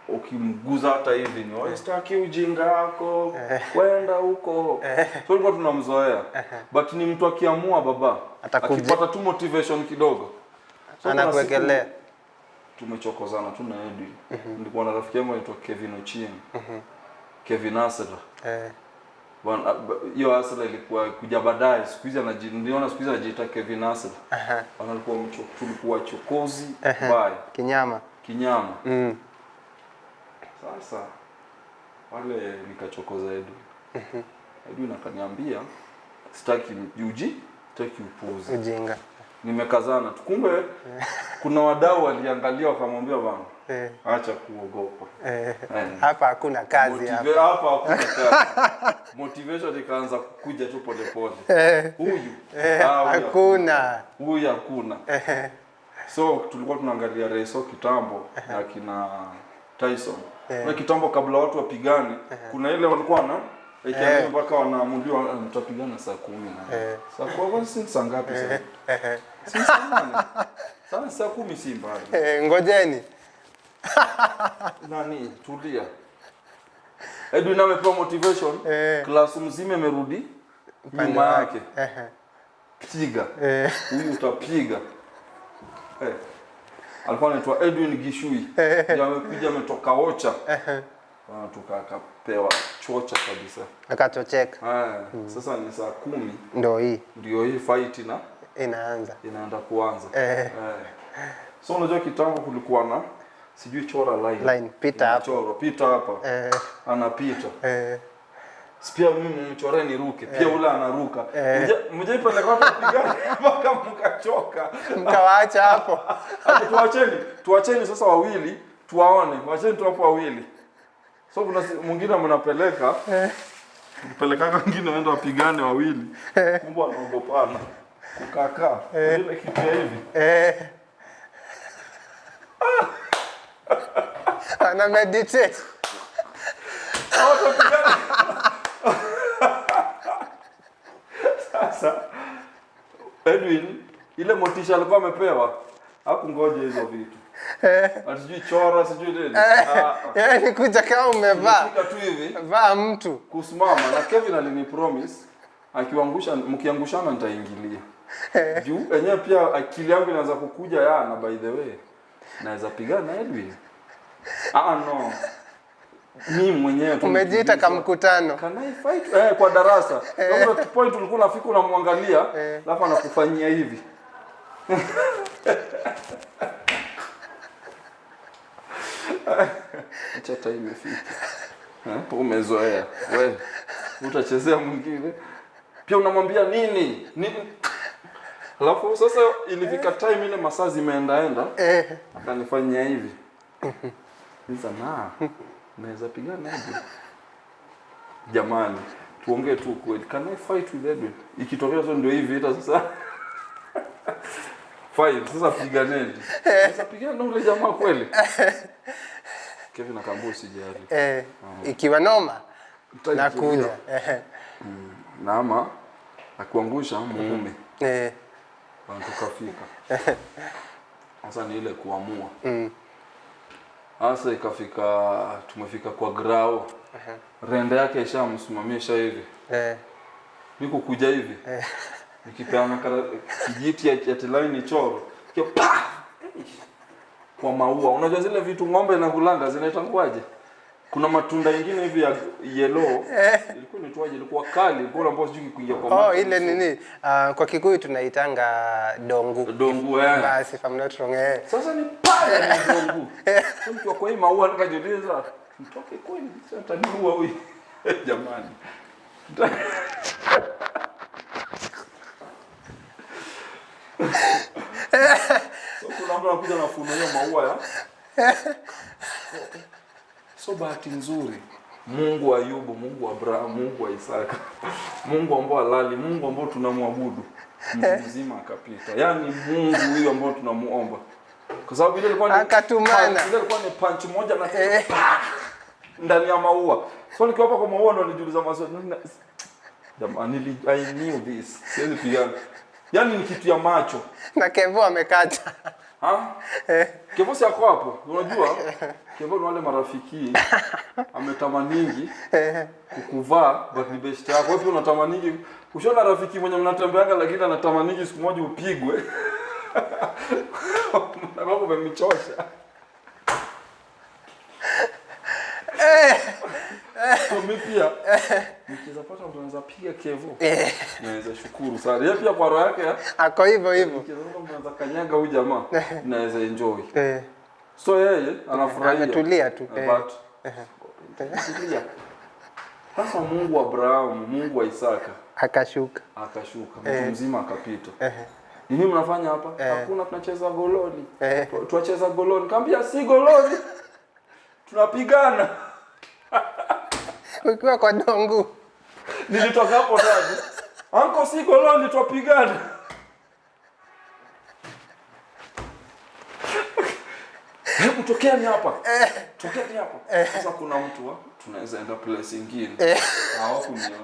ukimguza hata hivi ni wewe sitaki ujinga wako kwenda huko. So tulikuwa tunamzoea. But ni mtu akiamua baba akipata tu motivation kidogo so anakuekelea. Tumechokozana tu na Edwin. Nilikuwa na rafiki yangu anaitwa Kevin Ochieng. Kevin Asela. Bwana hiyo Asela ilikuwa kuja baadaye. Siku hizi niliona siku hizi anajiita Kevin Asela. Alikuwa tulikuwa chokozi mbaya. Kinyama. Sasa wale nikachokoza Edwin. Edwin akaniambia sitaki uji, sitaki upuzi. Ujinga. Nimekazana. Tukumbe kuna wadau waliangalia wakamwambia bwana acha kuogopa. Hapa hakuna kazi hapa. Hapa hakuna kazi. Motivation ikaanza kuja tu pole pole. Huyu hakuna. So tulikuwa tunaangalia Reso kitambo na kina Tyson. Na kitambo kabla watu wapigane kuna ile walikuwa Ikiambiwa mpaka wanaamuliwa mtapigana saa 10 na. Saa 10 si saa ngapi sasa? Si saa 8. Sasa saa 10 si mbali. Ngojeni. Nani tulia. Edwin amepewa motivation. Class mzima imerudi nyuma yake. Piga. Huyu utapiga. Alikuwa anaitwa Edwin Gishui. Ndio amekuja ametoka Ocha. Tukapewa chocha kabisa. Akachocheka. Sasa ni saa 10. Ndio hii fight inaanza kuanza. So unajua kitambo kulikuwa na sijui chora line pita hapa. Chora pita hapa. Anapita. Pia mimi mchore ni ruke. Pia ule anaruka. Mje pale kwa kupigana mpaka mkachoka. Mkawaacha hapo. Tuacheni sasa wawili tuwaone. Wacheni tu hapo wawili. So kuna mwingine mnapeleka. Peleka wengine waenda wapigane wawili. Kumbe wanaogopana. Kukaa. Ile kitu ya hivi. Ana meditate. Sasa Edwin ile motisha alikuwa amepewa hakungoja hizo vitu. Asijui chora sijui nini. Yaani kuja kama umevaa. Fika tu hivi. Vaa mtu. Kusimama na Kevin alini promise mkiangushana nitaingilia. Juu enyewe pia akili yangu inaanza kukuja na by the way. Naweza pigana Edwin. No. Mimi mwenyewe umejiita kama mkutano. Can I fight? Kwa darasa. Kama point ulikuwa unafika unamwangalia, alafu anakufanyia hivi. Acha time imefika. Umezoea. Wewe utachezea mwingine. Pia unamwambia nini? Alafu sasa ilifika time ile masaa zimeendaenda. Akanifanyia hivi. Sasa naweza pigana hivi. Jamani, tuongee tu kweli. Can I fight with Edwin? Ikitokea sio ndio hivi hata sasa. Fight, sasa piganeni. Sasa pigana na ule jamaa kweli. Kevin akamwambia usijali. Ikiwa noma nakuja. Naama akuangusha muume. Tukafika. Sasa ni ile kuamua. Sasa ikafika tumefika kwa grao. Rende yake ishamsimamisha hivi. Niko kuja hivi. Nikipeana kijiti ya line choro. Kwa maua. Unajua zile vitu ng'ombe na kulanga zinaitangwaje? Kuna matunda mengine hivi ya yellow. Ilikuwa inaitwaje? Ilikuwa kali. Ilikuwa ambapo sijui kuingia kwa macho. Ile nini? Kwa Kikuyu tunaitanga dongu. Dongu Basi if I'm not wrong. Sasa ni pale ni dongu. Mtu kwa hii maua nikajiuliza, mtoke kweli sasa taniua huyu. Jamani. So kuna mtu anakuja na funo hiyo maua ya. So bahati nzuri Mungu wa Ayubu, Mungu wa Abraham, Mungu wa Isaka, Mungu ambao halali, Mungu ambao tunamwabudu, mtu mzima akapita. Yaani Mungu huyu ambao tunamuomba. Kwa sababu ile ilikuwa ni akatumana. Ile ilikuwa ni punch moja na ndani ya maua. So nikiwa hapa kwa maua ndo nilijiuliza maswali. Jamani, I knew this. Siwezi pigana. Yaani ni kitu ya macho. Na Kevo amekata. Kevo si yako hapo. Unajua? Kevo ni wale marafiki ametamaningi kukuvaa but ni best yako. Wewe unatamaningi ushaona rafiki mwenye mnatembeanga lakini anatamaningi siku moja upigwe. Na baba umemichosha. So mimi pia nikiweza pata mtu anaweza piga Kevo. Naweza shukuru sana. Yeye pia kwa roho yake ako hivyo hivyo. Nikiweza mtu anaweza kanyaga huyu jamaa naweza enjoy. So yeye anafurahia. Ametulia tu. But sasa Mungu wa Abraham, Mungu wa Isaka akashuka. Mtu mzima akapita. Nini mnafanya hapa? Hakuna, tunacheza gololi. Tuacheza gololi. Kaambia si gololi. Tunapigana. Ukiwa kwa dongu. Nilitoka hapo tatu. Anko si gololi tupigana. hebu tokeeni hapa. Tokeeni hapa. Sasa kuna mtu tunaweza enda place nyingine. Hawakuniona.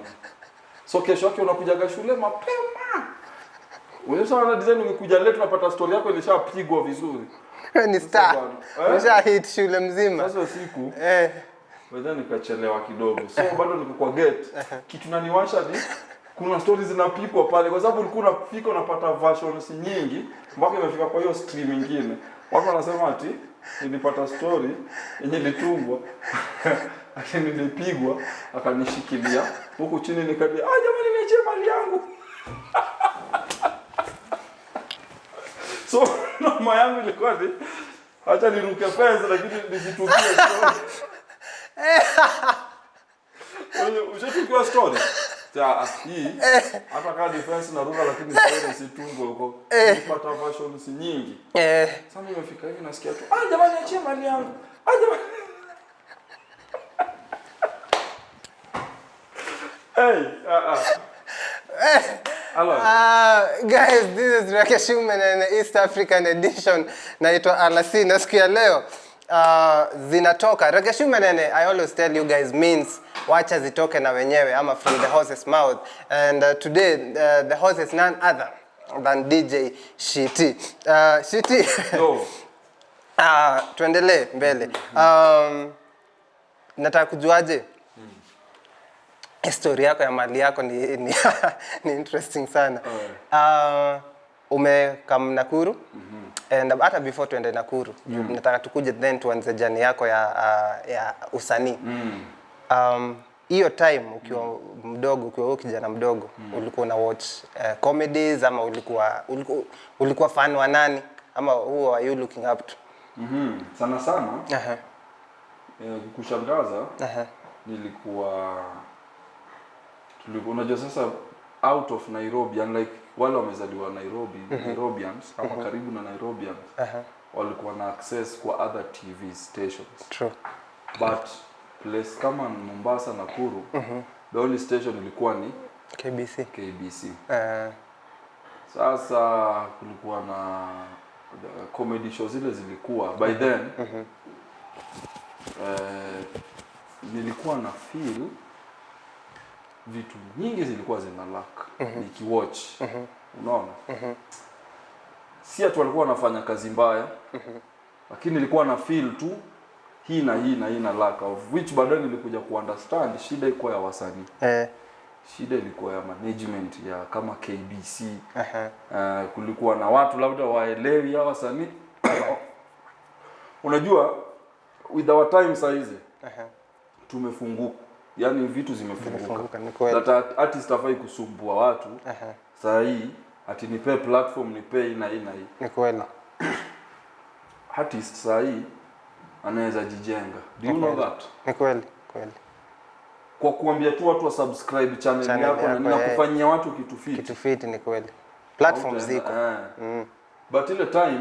So kesho yake unakujaga shule mapema. Wewe sana design umekuja leo tunapata story yako ilishapigwa vizuri. Ni star. Umesha hit shule mzima. Sasa siku wewe nikachelewa kidogo. So bado niko kwa gate. Kitu naniwasha ni kuna stories zinapigwa pale kwa sababu ulikuwa unafika unapata versions nyingi mpaka imefika kwa hiyo stream nyingine. Watu wanasema ati nilipata story yenye ilitungwa ati nilipigwa akanishikilia huku chini nikambia jamani niachie mali yangu. So mama yangu ilikuwa ni acha niruke pesa lakini nisitukie story. Ushatukua story? Hii hata kama defense na ruga lakini story situngwe huko. Nilipata versions nyingi. Sasa nimefika hivi nasikia tu jamani achie mali yangu. Jamani. Guys, this is Rekeshumen and East African edition. Naitwa Alasi na siku ya leo zinatoka. Rekeshumen and I always tell you guys means wacha zitoke na wenyewe ama from the horse's mouth. And today the horse is none other than DJ Shiti. Shiti. Yo. Tuendelee mbele. Nataka kujuaje? Story yako ya mali yako ni interesting sana. Umekam Nakuru and hata before tuende Nakuru nataka tukuje then tuanze journey yako ya usanii. Hiyo time ukiwa mdogo, ukiwa kijana mdogo ulikuwa una watch comedies ama ulikuwa fan wa nani ama who are you looking up to? Sana sana. Kushangaza. Nilikuwa unajua sasa out of Nairobi unlike wale wamezaliwa Nairobi, Nairobians ama karibu na Nairobians. Walikuwa na access kwa other TV stations. True. But place kama Mombasa, Nakuru, the only station ilikuwa ni KBC. Sasa kulikuwa na comedy shows zile zilikuwa by then. Nilikuwa na feel vitu nyingi zilikuwa zina lack nikiwatch. Unaona? Si ati walikuwa wanafanya kazi mbaya. Lakini nilikuwa na feel tu hii na lack of which baadaye nilikuja kuunderstand shida ilikuwa ya wasanii. Shida ilikuwa ya management ya kama KBC. Kulikuwa na watu labda waelewi ya wasanii. Unajua with our time size tumefunguka. Yaani vitu zimefunguka. That artist hafai kusumbua watu. Saa hii ati nipe platform nipe ina. Ni kweli. Artist saa hii anaweza jijenga. Do you know that? Ni kweli. Kwa kuambia tu watu wa subscribe channel yako na kufanyia watu kitu fit. Ni kweli. Platforms ziko. But ile time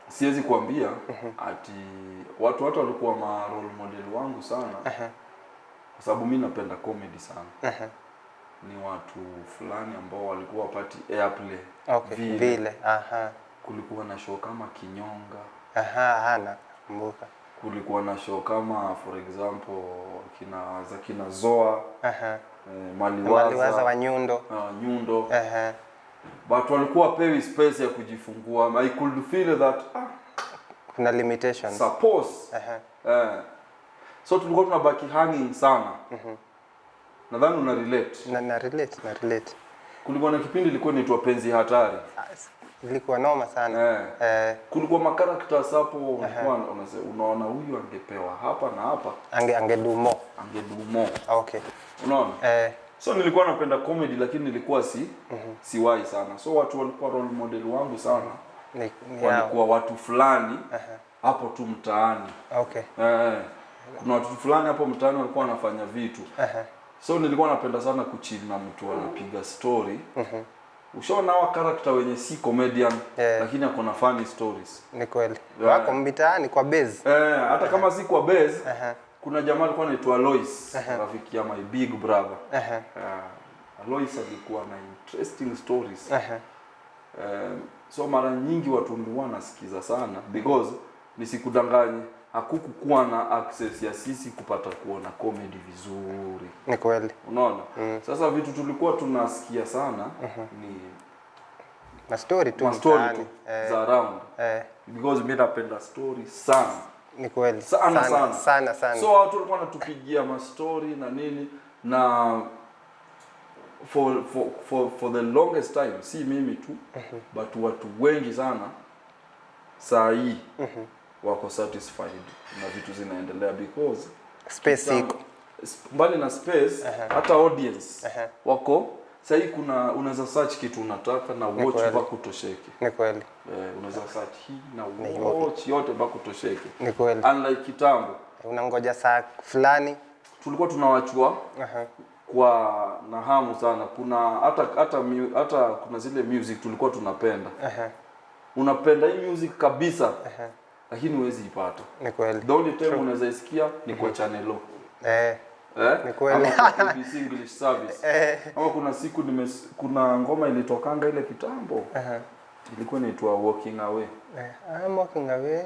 siwezi kuambia ati watu walikuwa role model wangu sana. Kwa sababu mimi napenda comedy sana. Ni watu fulani ambao walikuwa wapati airplay. Vile. Kulikuwa na show kama Kinyonga. Nakumbuka. Kulikuwa na show kama for example kina Zoa. Maliwaza wa Nyundo. Nyundo. But walikuwa pewi space ya kujifungua. I could feel that kuna limitations. Suppose. So tulikuwa tunabaki hanging sana. Nadhani una relate. Na relate. Kulikuwa na kipindi ilikuwa inaitwa Penzi Hatari. Ilikuwa noma sana. Kulikuwa macharacters hapo ulikuwa unaona huyu angepewa hapa na hapa. Angedumo. Okay. Unaona? So nilikuwa napenda comedy lakini nilikuwa si wai sana. So watu walikuwa role model wangu sana. Walikuwa watu fulani hapo tu mtaani. Kuna watu fulani hapo mtaani walikuwa wanafanya vitu. So nilikuwa napenda sana kuchill na mtu anapiga story. Ushaona hawa character wenye si comedian lakini ako na funny stories. Ni kweli. Wako mtaani kwa base. Hata kama si kwa base. Kuna jamaa alikuwa anaitwa Alois, rafiki ya my big brother. Alois alikuwa na interesting stories. So mara nyingi watu ndio nasikiza sana because nisikudanganye hakukuwa na access ya sisi kupata kuona comedy vizuri. Ni kweli. Unaona? Sasa vitu tulikuwa tunasikia sana ni na story tu za around. Because mimi napenda story sana. Ni kweli. Sana. So watu walikuwa wanatupigia ma story na nini na for the longest time si mimi tu but watu wengi sana saa hii wako satisfied na vitu zinaendelea because space iko mbali na space hata audience wako saa hii unaweza search kitu unataka na watch mpaka utosheke. Ni kweli. Unaweza search hii na watch yote mpaka utosheke. Ni kweli. Unlike kitambo unangoja saa fulani tulikuwa tunawachua kwa na hamu sana. Kuna hata kuna zile music tulikuwa tunapenda. Unapenda hii music kabisa. Lakini huwezi ipata. Ni kweli. The only time unaweza isikia ni kwa channel O. Ni kweli. BBC English Service. Ama kuna siku kuna ngoma ilitokanga ile kitambo. Ilikuwa inaitwa Walking Away. I'm walking away.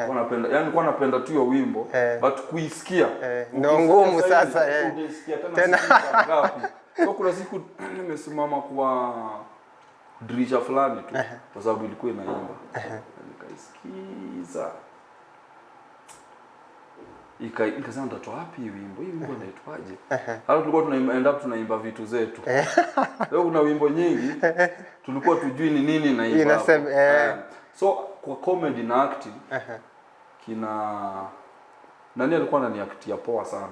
Unapenda, yani nilikuwa napenda tu hiyo wimbo, but kuisikia ndio ngumu sasa Unasikia tena ngapi. So kuna siku nimesimama kwa dirisha fulani tu kwa sababu ilikuwa inaimba. Nikaisikiza. Ikasema ndatoa wapi hii wimbo? Hii wimbo inaitwaje? Hata tulikuwa tunaimba vitu zetu. Leo kuna wimbo nyingi tulikuwa tujui ni nini naimba. So kwa comedy na acting kina nani alikuwa ananiactia poa sana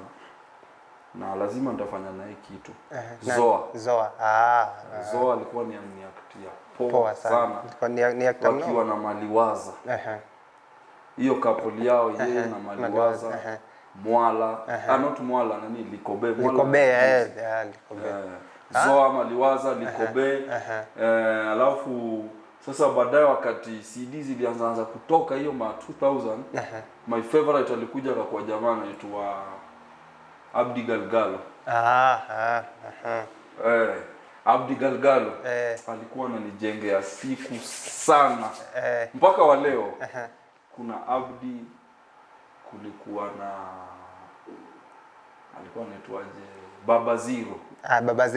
na lazima nitafanya naye kitu. Zoa alikuwa ananiactia poa sana. Alikuwa ni actor wakiwa na Maliwaza. Hiyo couple yao yeye na Maliwaza. Mwala, not Mwala nani Likobe. Zoa, Maliwaza, Likobe. Alafu sasa baadaye wakati CD zilianza kutoka hiyo ma 2000 my favorite alikuja kwa jamaa anaitwa Abdi Galgalo. Abdi Galgalo alikuwa ananijengea siku sana mpaka wa leo. Kuna Abdi, kulikuwa na alikuwa anaitwaje Baba Zero. Baba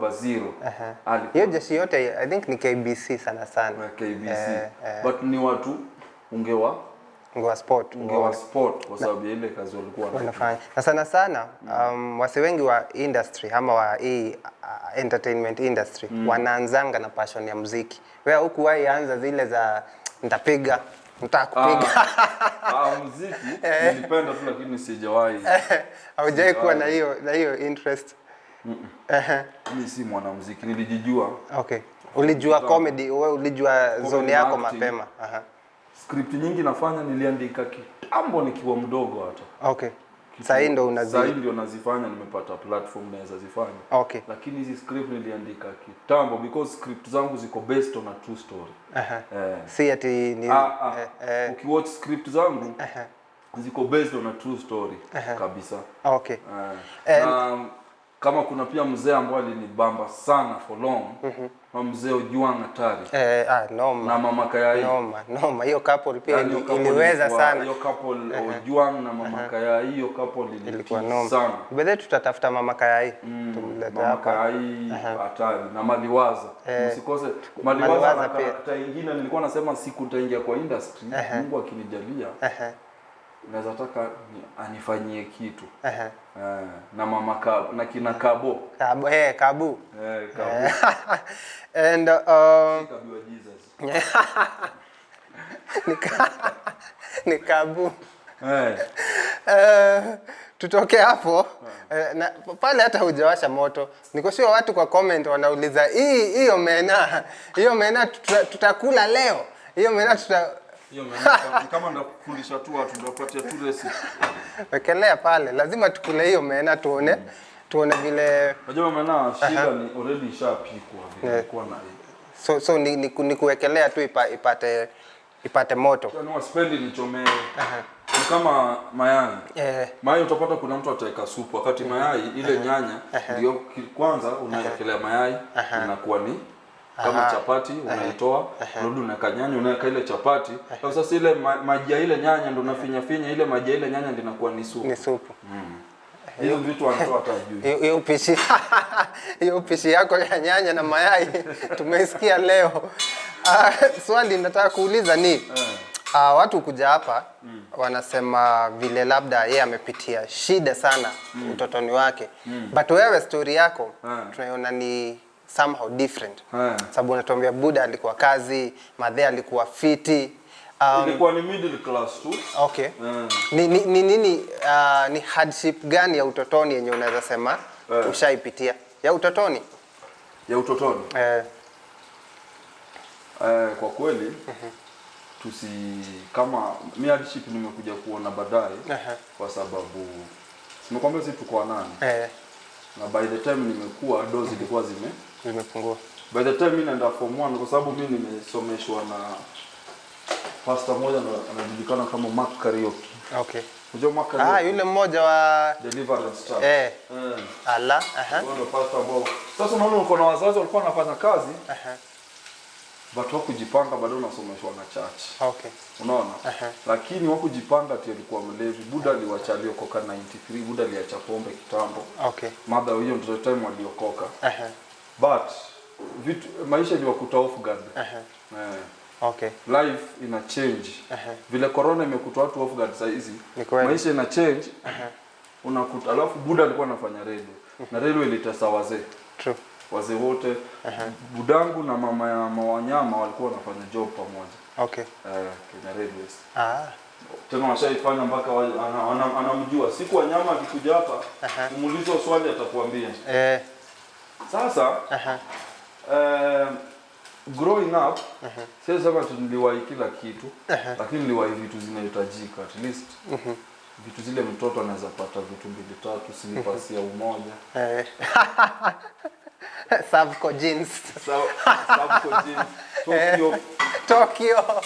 Zero. Hiyo jeshi yote I think ni KBC sana. KBC. But ni watu ungewa sport kwa sababu ile kazi walikuwa wanafanya. Na sana wase wengi wa industry ama wa hii entertainment industry wanaanzanga na passion ya muziki. Wewe huku wahi anza zile za nitapiga nitakupiga. Muziki nilipenda tu lakini sijawahi. Haujawahi kuwa na hiyo interest. Mimi si mwanamuziki, nilijijua. Okay. Ulijua comedy, wewe ulijua zone yako mapema. Script nyingi nafanya niliandika kitambo nikiwa mdogo hata. Okay. Sasa ndio nazifanya, nimepata platform naweza zifanya. Okay. Lakini hizi script niliandika kitambo because script zangu ziko based on a true story. Si ati ni ukiwatch script zangu ziko based on a true story kabisa. Okay. Kama kuna pia mzee ambaye alinibamba sana for long, mzee Ojuang Atari. Noma. Na Mama Kayai. Noma. Hiyo couple pia iliweza sana. Hiyo couple Ojuang na Mama Kayai, hiyo couple ilikuwa noma sana. Baadaye tutatafuta Mama Kayai. Tumlete hapa. Mama Kayai Atari na Maliwaza. Msikose Maliwaza na karakta nyingine nilikuwa nasema siku nitaingia kwa industry, Mungu akinijalia. Naweza taka anifanyie kitu. Na Mama na kina Kabo. Kabu. And Kabu Jesus. Ni Kabu. Tutoke hapo. Na pale hata hujawasha moto. Niko sure watu kwa comment wanauliza hiyo mena tutakula leo. Hiyo mena kama ndafundisha tu watu ndapatia tu recipe. Wekelea pale, lazima tukule hiyo mena tuone vile. Unajua mena shida ni already ishapikwa vilikuwa na hiyo. So ni kuwekelea tu ipate moto. Yaani waspendi nichomee. Ni kama mayai. Mayai utapata kuna mtu ataweka supu wakati mayai ile nyanya ndio kwanza unawekelea mayai inakuwa ni kama chapati unaitoa, unarudi unaweka nyanya, unaweka ile chapati. Sasa ile maji ya ile nyanya ndio unafinya ile maji ya ile nyanya ndio inakuwa ni supu. Ni supu. Hiyo vitu anatoa hata juu. Hiyo upishi. Hiyo upishi yako ya nyanya na mayai tumeisikia leo. Swali nataka kuuliza ni watu kuja hapa wanasema vile labda yeye amepitia shida sana utotoni wake. But wewe story yako tunaiona ni somehow different. Sababu unatuambia Buda alikuwa kazi, Madhe alikuwa fiti. Ilikuwa ni middle class tu. Okay. Ni hardship gani ya utotoni yenye unaweza sema ushaipitia? Ya utotoni? Ya utotoni? Kwa kweli kama mi hardship nimekuja kuona baadaye kwa sababu nimekwambia sisi tuko wanane. Na by the time nimekuwa dozi zilikuwa zimepungua. By the time mimi naenda form 1 kwa sababu mimi nimesomeshwa na pastor mmoja anajulikana kama Mark Karaoke. Okay. Unajua Mark Karaoke? Yule mmoja wa Deliverance Church. Allah. Ndio pastor ambao. Sasa unaona uko na wazazi walikuwa wanafanya kazi. Watu wakujipanga bado unasomeshwa na church. Okay. Unaona? Lakini wakujipanga ati alikuwa mlevi. Buda aliwacha aliokoka 93. Buda aliacha pombe kitambo. Okay. Mother hiyo ndio time waliokoka. But maisha ni wakuta off guard. Okay. Life ina change. Vile corona imekuta watu off guard saa hizi. Maisha ina change. Unakuta alafu Buda alikuwa anafanya radio. Na radio ilitesa wazee. True. Wazee wote. Budangu na mama ya Mawanyama walikuwa wanafanya job pamoja. Okay. Kenya Railways. Tena washaifanya mpaka anamjua. Siku Wanyama akikuja hapa, umuulize swali atakuambia. Sasa growing up, sasa kama niliwahi kila kitu, lakini niliwahi vitu zinahitajika at least. Vitu zile mtoto anaweza pata vitu 2 3 silipasia umoja. Savco jeans. Savco jeans. Tokyo.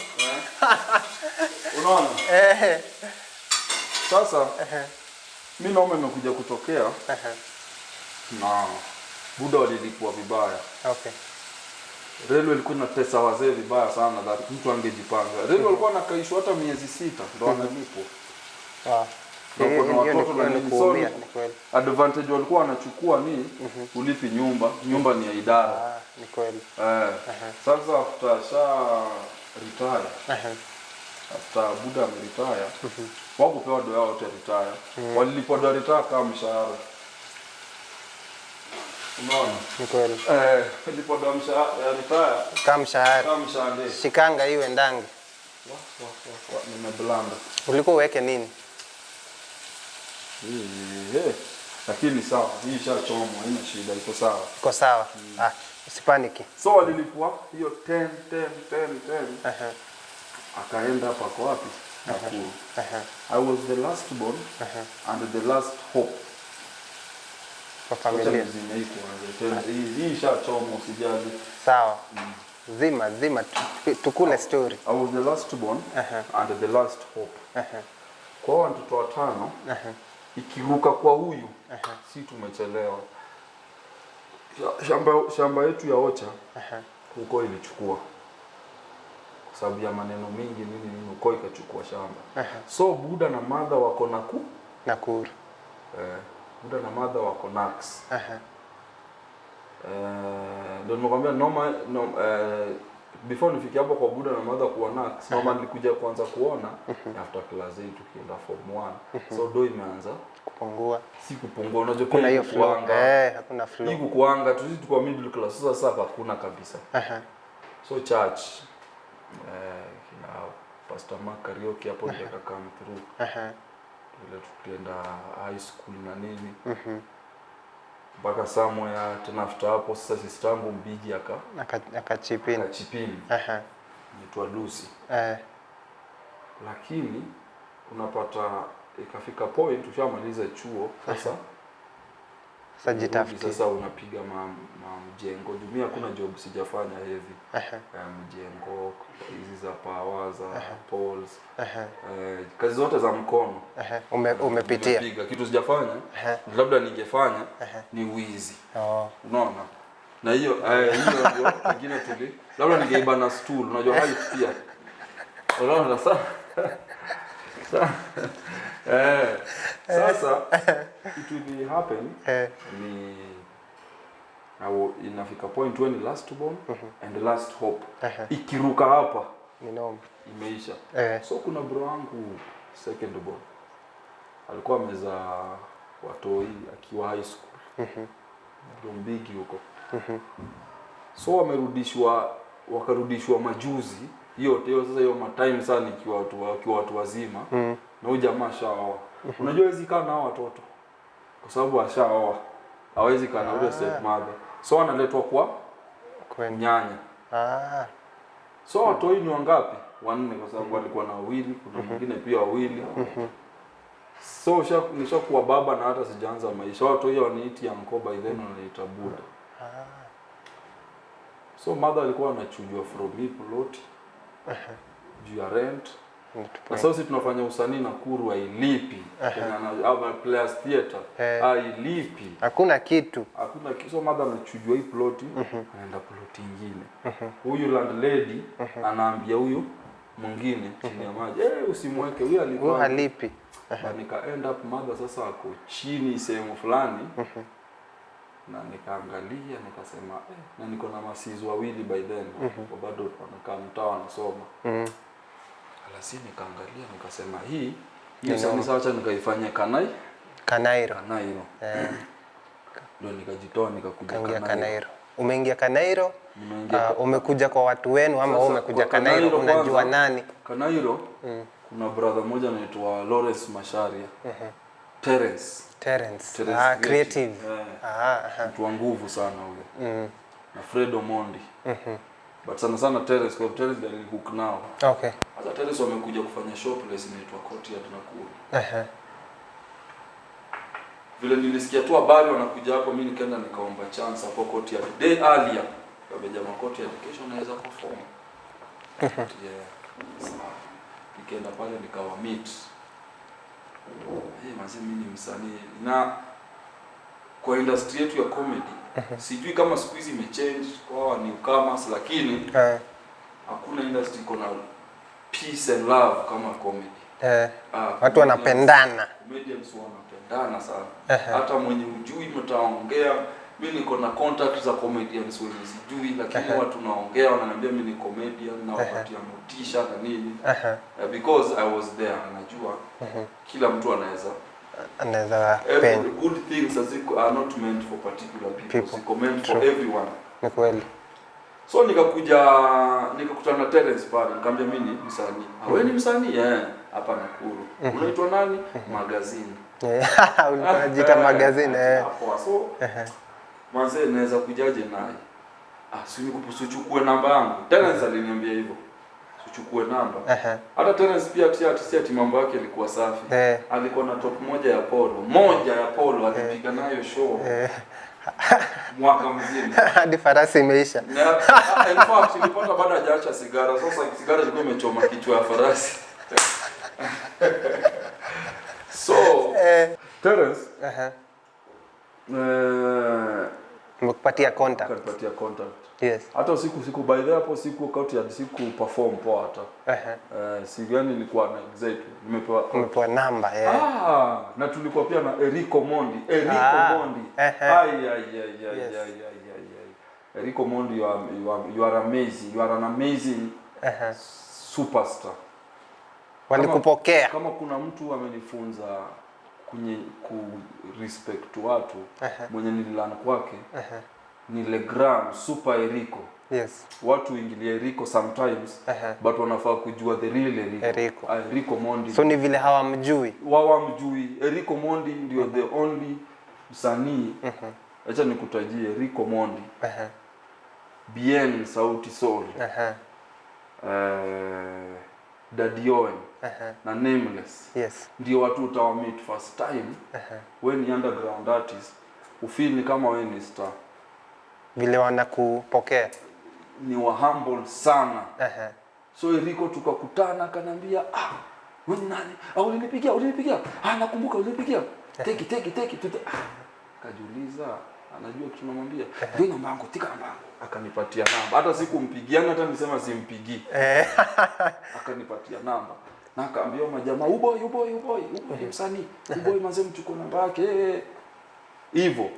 Unaona? Sasa mimi naomba nimekuja kutokea na Buda walilikuwa vibaya. Okay. Railway ilikuwa inatesa wazee vibaya sana that mtu angejipanga. Railway walikuwa nakaishwa hata miezi 6 ndio wanalipwa. Kuna watoto na nini advantage walikuwa wanachukua ni ulipi nyumba ni ya idara. Ni kweli. Sasa after retire. After Buda ameretire, wakupewa doa wote retire. Walilipwa doa retire kama mshahara. Unaona? Ni kweli. Walilipwa doa mshahara retire kama mshahara. Shikanga iwe ndangi. Nimeblanda. Ulikuwa uweke nini? Lakini sawa, hii ishachomwa, haina shida, iko sawa. Iko sawa. Usipaniki. So walilipwa hiyo 10. Akaenda pako wapi? Nakuru. I was the last born and the last hope. Kwa familia. Hii ishachomwa, usijali. Sawa. Zima tukule story. I was the last born and the last hope. Kwa watoto watano, ikiruka kwa huyu, si tumechelewa. Shamba yetu ya Ocha, huko ilichukua. Kwa sababu ya maneno mingi, huko ikachukua shamba. So Buda na Mother wako Nakuru. Buda na Mother wako Nax. Ndio nimekwambia before nifike hapo kwa Buda na Mother kuwa Nax, mama nilikuja kuanza kuona after class 8 tukienda form 1. So do imeanza kupungua. Si kupungua, unajua kuna hiyo flow. Hakuna flow. Hiyo kuanga tu sisi kwa middle class sasa hakuna kabisa. So church na Pastor Mark Karaoke hapo ndio come through. Ile tukienda high school na nini. Mpaka somewhere tena after hapo sasa sister yangu Mbigi akachipini. Nitwa Lucy. Lakini unapata ikafika point ushamaliza chuo sasa jitafuti. Sasa unapiga mjengo. Jumia hakuna job sijafanya heavy. Mjengo hizi za power za poles. Kazi zote za mkono. Umepitia. Kitu sijafanya labda ningefanya ni wizi. Unaona? Na hiyo ndio pengine labda ningeiba na stool, unajua height pia. Unaona sasa? Sasa it will happen ni inafika point when last born and the last hope. Ikiruka hapa ni noma. Imeisha. So kuna bro wangu second born. Alikuwa amezaa watoi akiwa high school. Bro mbigi huko. So wakarudishwa majuzi. Hiyo sasa hiyo time sana ikiwa watu wazima. Na huyu jamaa shaoa. Unajua hawezi kaa na watoto. Kwa sababu ashaoa. Hawezi kaa na ule stepmother. So analetwa kwa nyanya. So watoi ni wangapi? 4 kwa sababu walikuwa na wawili, kuna mwingine pia wawili. So nishakuwa baba na hata sijaanza maisha. Watoi waniiti uncle by then wanaita buda. So mother alikuwa anachujwa from me plot. Juu ya rent. Na sasa tunafanya usanii Nakuru hailipi. Tena players theater hailipi. Hakuna kitu. So mother anachujwa hii plot, anaenda plot nyingine. Huyu landlady anaambia huyu mwingine chini ya maji, usimweke huyu alikuwa halipi. Nika end up mother sasa ako chini sehemu fulani. Na nikaangalia nikasema na niko na masizi wawili by then. Bado tunakaa mtaa anasoma. Alasi nikaangalia nikasema hii sasa acha nikaifanyia Kanairo. Ndio nikajitoa nikakuja Kanairo. Umeingia Kanairo? Umekuja kwa watu wenu ama wewe umekuja Kanairo unajua nani? Kanairo kuna brother mmoja anaitwa Lawrence Masharia. Terence. Creative. Mtu wa nguvu sana ule. Na Fred Omondi. But sana Terence, kwa Terence ndio alihook nao. Okay. Sasa Terence wamekuja kufanya showplace inaitwa Courtyard Nakuru. Vile nilisikia tu habari wanakuja hapo, mimi nikaenda nikaomba chance hapo Courtyard day earlier. Kabeja makoti education naweza perform. Nikaenda pale nikawa meet. Mazee mimi ni msanii na kwa industry yetu ya comedy sijui kama siku hizi imechange kwa newcomers, lakini hakuna industry iko na peace and love kama comedy. Watu wanapendana. Comedians wanapendana sana. Hata mwenye ujui mtaongea. Mimi niko na contact za comedians wenye sijui, lakini watu naongea wananiambia mimi ni comedian na wapatia motisha na nini. Because I was there, najua kila mtu anaweza penda. Good things are not meant for particular people. It's meant for everyone. Ni kweli. So nikakutana na Terence pale, nikamwambia mimi ni msanii. Wewe ni msanii? Hapa Nakuru. Unaitwa nani? Magazine. Unajiita Magazine. Hapo so mwanzo naweza kujaje naye. Si nikuchukue namba yangu. Terence aliniambia hivyo. Uchukue namba. Hata Terence pia ati mambo yake ilikuwa safi. Alikuwa na top moja ya polo alipiga nayo show. Mwaka mzima. Hadi farasi imeisha. In fact nilipata baada hajaacha sigara. Sasa sigara ilikuwa imechoma kichwa ya farasi. So Terence mkupatia contact. Kupatia contact. Yes. Hata usiku by the hapo siku Courtyard siku perform poa hata. Siku gani nilikuwa na exactly nimepewa namba. Na tulikuwa pia na Erico Mondi. Erico Mondi, you are amazing. You are an amazing superstar. Walikupokea. Kama kuna mtu amenifunza ku respect watu mwenye nililearn kwake ni Legram Super Erico. Yes. Watu ingilia Erico sometimes but wanafaa kujua the real Erico. Erico Mondi. So ni vile hawamjui. Erico Mondi ndio the only msanii. Acha nikutajie Erico Mondi. Bien Sauti Sol. Daddy Owen na Nameless. Yes. Ndio watu utawameet first time. When ni underground artist, ufeel ni kama wewe ni star. Vile wanakupokea ni wa humble sana. So Erico tukakutana akaniambia, wewe nani? Ulinipigia? Nakumbuka ulinipigia. Take it. Kajiuliza, anajua kitu namwambia. Ndio namba yangu, tika namba yangu. Akanipatia namba. Hata sikumpigia, hata nisema simpigii. Akanipatia namba. Na akaambia majamaa, uboy msanii. Uboy manze mchukue namba yake. Hivyo.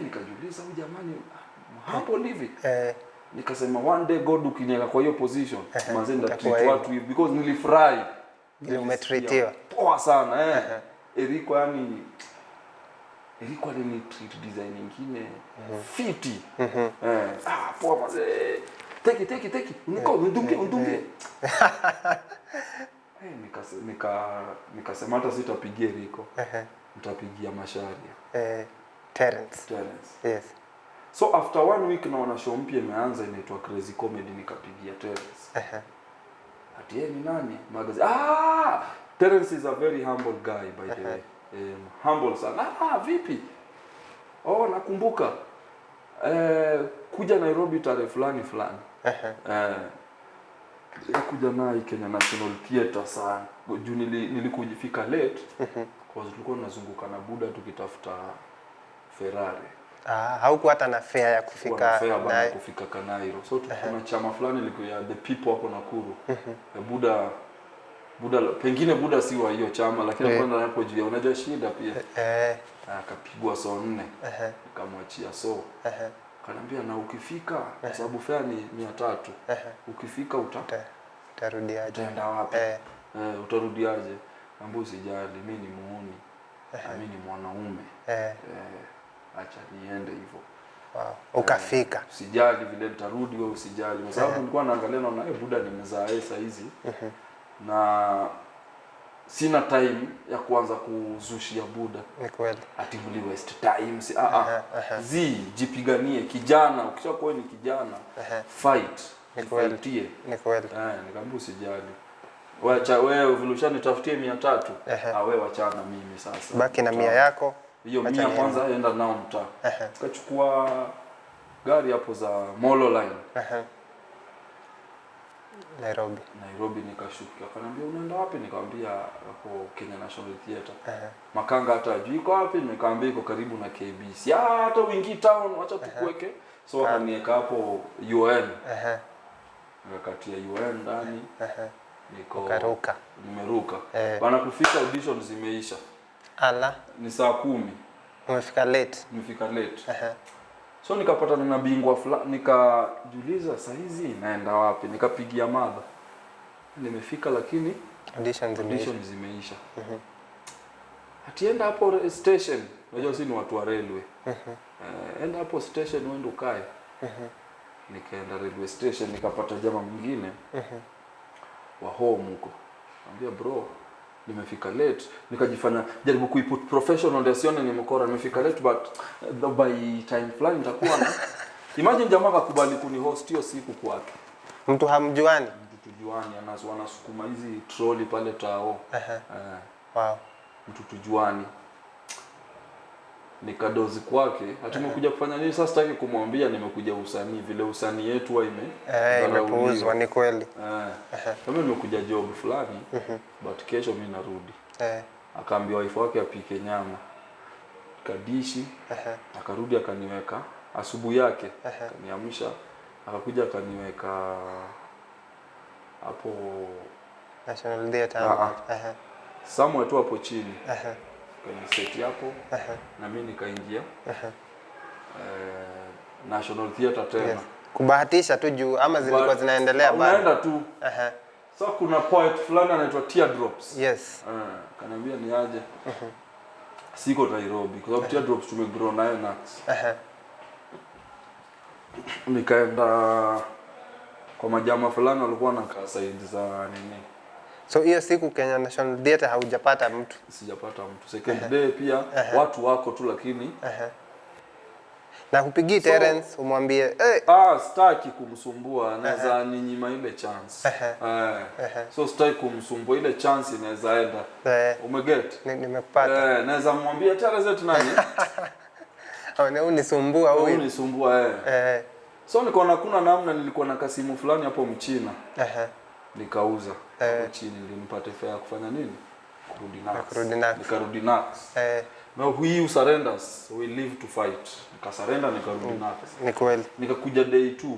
Nikajiuliza huyu jamani hapo hivi. Nikasema one day God ukiniweka kwa hiyo position, manze nda treat watu hivi because nilifurahi. Umetreatiwa. Poa sana Eriko alini treat design nyingine fiti. Poa manze. Take. Undunge. Nikasema hata sitapigia Eriko. Nitapigia Macharia. Terence. Yes. So after 1 week naona show mpya imeanza inaitwa Crazy Comedy, nikapigia Terence. Ati ni nani? Magazine. Terence is a very humble guy by the way. Humble sana. Vipi? Nakumbuka. Kuja Nairobi tarehe fulani. Kuja naye Kenya National Theatre sana. Juu nilikujifika late. Kwa sababu tulikuwa tunazunguka na Buda tukitafuta Ferrari. Haukuwa hata na fare ya kufika na kufika Kanairo. So kuna chama fulani liko ya the people hapo Nakuru. Buda pengine Buda si wa hiyo chama lakini kwanza hapo juu unajua shida pia. Akapigwa saa 4. Nikamwachia Kanambia na ukifika kwa sababu fare ni 300. Ukifika utarudiaje? Utaenda wapi? Utarudiaje? Ambu sijali, mimi ni muuni. Mimi ni mwanaume. Acha niende hivyo. Wow. Ukafika. Usijali vile nitarudi wewe usijali. Kwa sababu nilikuwa naangalia naona Buda nimezaa saa hizi. Na sina time ya kuanza kuzushia Buda. Ni kweli. Ati mli waste time. Jipiganie kijana, ukishakuwa ni kijana. Fight. Ni kweli. Nikamwambia usijali. Wewe vile ushanitafutie 300. Wewe wachana mimi sasa. Baki na 100 yako. Hiyo 100 kwanza enda nao mtaa. Tukachukua gari hapo za Molo Line. Nairobi nikashuka. Akaniambia unaenda wapi? Nikamwambia hapo Kenya National Theatre. Makanga hata ajui iko wapi? Nikamwambia iko karibu na KBC. Hata wingi town acha tukuweke. So akaniweka hapo UN. Nikakatia UN ndani. Ukaruka. Nimeruka. Bana kufika audition zimeisha. Ni saa 10. Umefika late. Nimefika late. So nikapatana na bingwa fulani, nikajiuliza saa hizi naenda wapi? Nikapigia madha. Nimefika lakini audition zimeisha. Atienda hapo station. Unajua sisi ni watu wa railway. Enda hapo station uende ukae. Nikaenda railway station nikapata jamaa mwingine. Wa home huko. Anambia bro, nimefika late. Nikajifanya jaribu kuiput professional ndio sione nimekora nimefika late but by time fulani nitakuwa na imagine jamaa akakubali kunihost hiyo siku kwake. Mtu hamjuani? Mtu tujuani anasukuma hizi trolley pale tao. Wow. Mtu tujuani. Nikadozi kwake. Hatumekuja kufanya nini sasa sitaki kumwambia nimekuja usanii vile usanii yetu wa imepuuzwa ni kweli. Kama nimekuja job fulani but kesho mimi narudi. Akaambia wife wake apike nyama. Kadishi. Akarudi akaniweka asubuhi yake. Akaniamsha akakuja akaniweka hapo National Theatre. Somewhere tu hapo chini. Kwenye set hapo na mimi nikaingia National Theatre tena. Kubahatisha tu juu ama zilikuwa zinaendelea bado. Unaenda tu. So kuna poet fulani anaitwa Teardrops. Yes. Kaniambia ni aje. Siko Nairobi kwa sababu Teardrops tumegrow nayo Nax. Nikaenda kwa majamaa fulani walikuwa na side za nini. So hiyo siku Kenya National Theatre haujapata mtu? Sijapata mtu. Second day pia watu wako tu lakini na kupigi Terence umwambie sitaki kumsumbua naweza ninyima ile chance. So sitaki kumsumbua ile chance inaweza enda. Umeget? Nimekupata. Naweza mwambia Terence nani? Unisumbua huyu. Unisumbua So nikaona kuna namna nilikuwa na kasimu fulani hapo Mchina. Nikauza hapo chini ili nipate fare kufanya nini? Kurudi Nax. Nikarudi Nax. Now he who surrenders will live to fight. Nikasurrender nikarudi Nax. Ni kweli. Nikakuja day 2.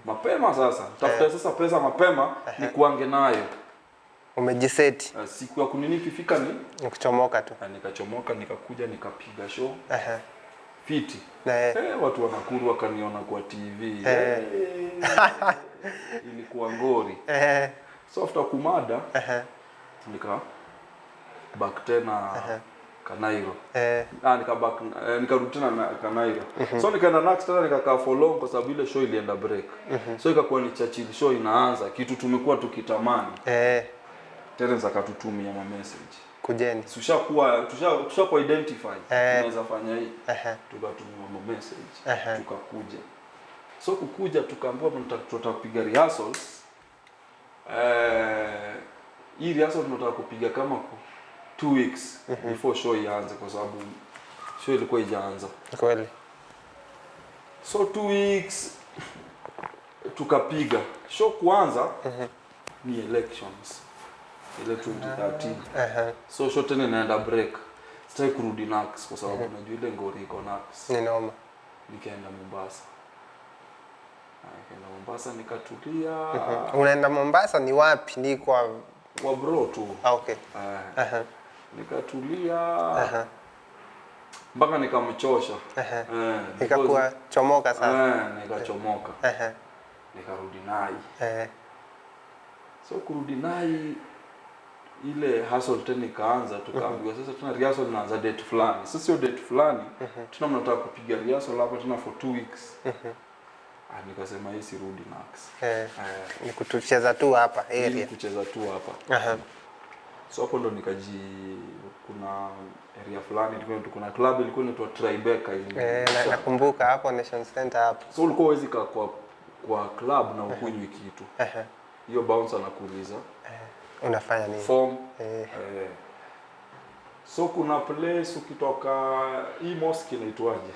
Mapema sasa. Tafuta sasa pesa mapema ni kuange nayo. Umejiseti. Siku ya kunini ikifika ni kuchomoka tu. Nikachomoka nikakuja nikapiga show. Fiti. Watu wanakuru wakaniona kwa TV. Ilikuwa ngori. So after kumada nika back tena Kanairo. Nikarudi tena Kanairo. So nikaenda Nax tena nikakaa for long kwa sababu ile show ilienda break. So ikakuwa ni Churchill show inaanza, kitu tumekuwa tukitamani. Terence akatutumia message. Kujeni. Tushakuwa identify. Tunaweza fanya hii. Tukatumia message. Tukakuja. So kukuja tukaambiwa tutapiga rehearsals. Hii rehearsal tunataka kupiga kama 2 weeks before show ianze kwa sababu show ilikuwa ijaanza. Kweli. So 2 weeks tukapiga. Show kuanza ni elections. Ile 2013. So show tena inaenda break. Sitaki kurudi Nax kwa sababu najua ile ngori iko Nax. Ni noma. Nikaenda Mombasa. Nikaenda Mombasa nikatulia. Unaenda Mombasa ni wapi? Ni kwa bro tu. Okay. Nikatulia. Mpaka nikamchosha. Nikakuwa chomoka sasa. Nikachomoka. Nikarudi Nai. So kurudi Nai ile hustle tena ikaanza, tukaambiwa sasa tuna rehearsal inaanza date fulani. Sasa hiyo date fulani tuna mnataka kupiga rehearsal hapa tena for 2 weeks. Nikasema hii sirudi Nax. Ni kutucheza tu hapa area. Ni kucheza tu hapa. So hapo ndo kuna area fulani kuna club ilikuwa inaitwa Tribeca ile. Nakumbuka hapo Nation Center hapo. So ulikuwa huwezi kwa club na ukunywi kitu. Hiyo bouncer anakuuliza unafanya nini? Form. So kuna place ukitoka hii mosque inaitwaje?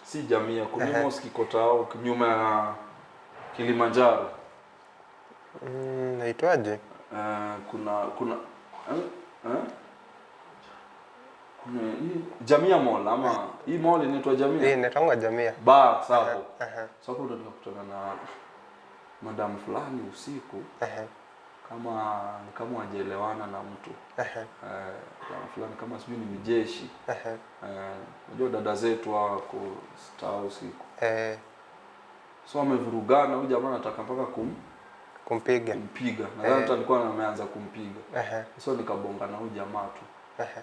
Si Jamia, kuna mosque iko Tao nyuma ya Kilimanjaro. Inaitwaje? Kuna Jamia Mall ama hii mall inaitwa Jamia? Inaitwa Jamia. Sawa. So hapo ndo tukakutana na madam fulani usiku. Kama wajaelewana na mtu. Fulani kama sijui ni mjeshi. Unajua dada zetu wako star usiku. So wamevurugana, huyu jamaa anataka mpaka kumpiga. Nadhani hata alikuwa ameanza kumpiga. So nikabonga na huyu jamaa tu.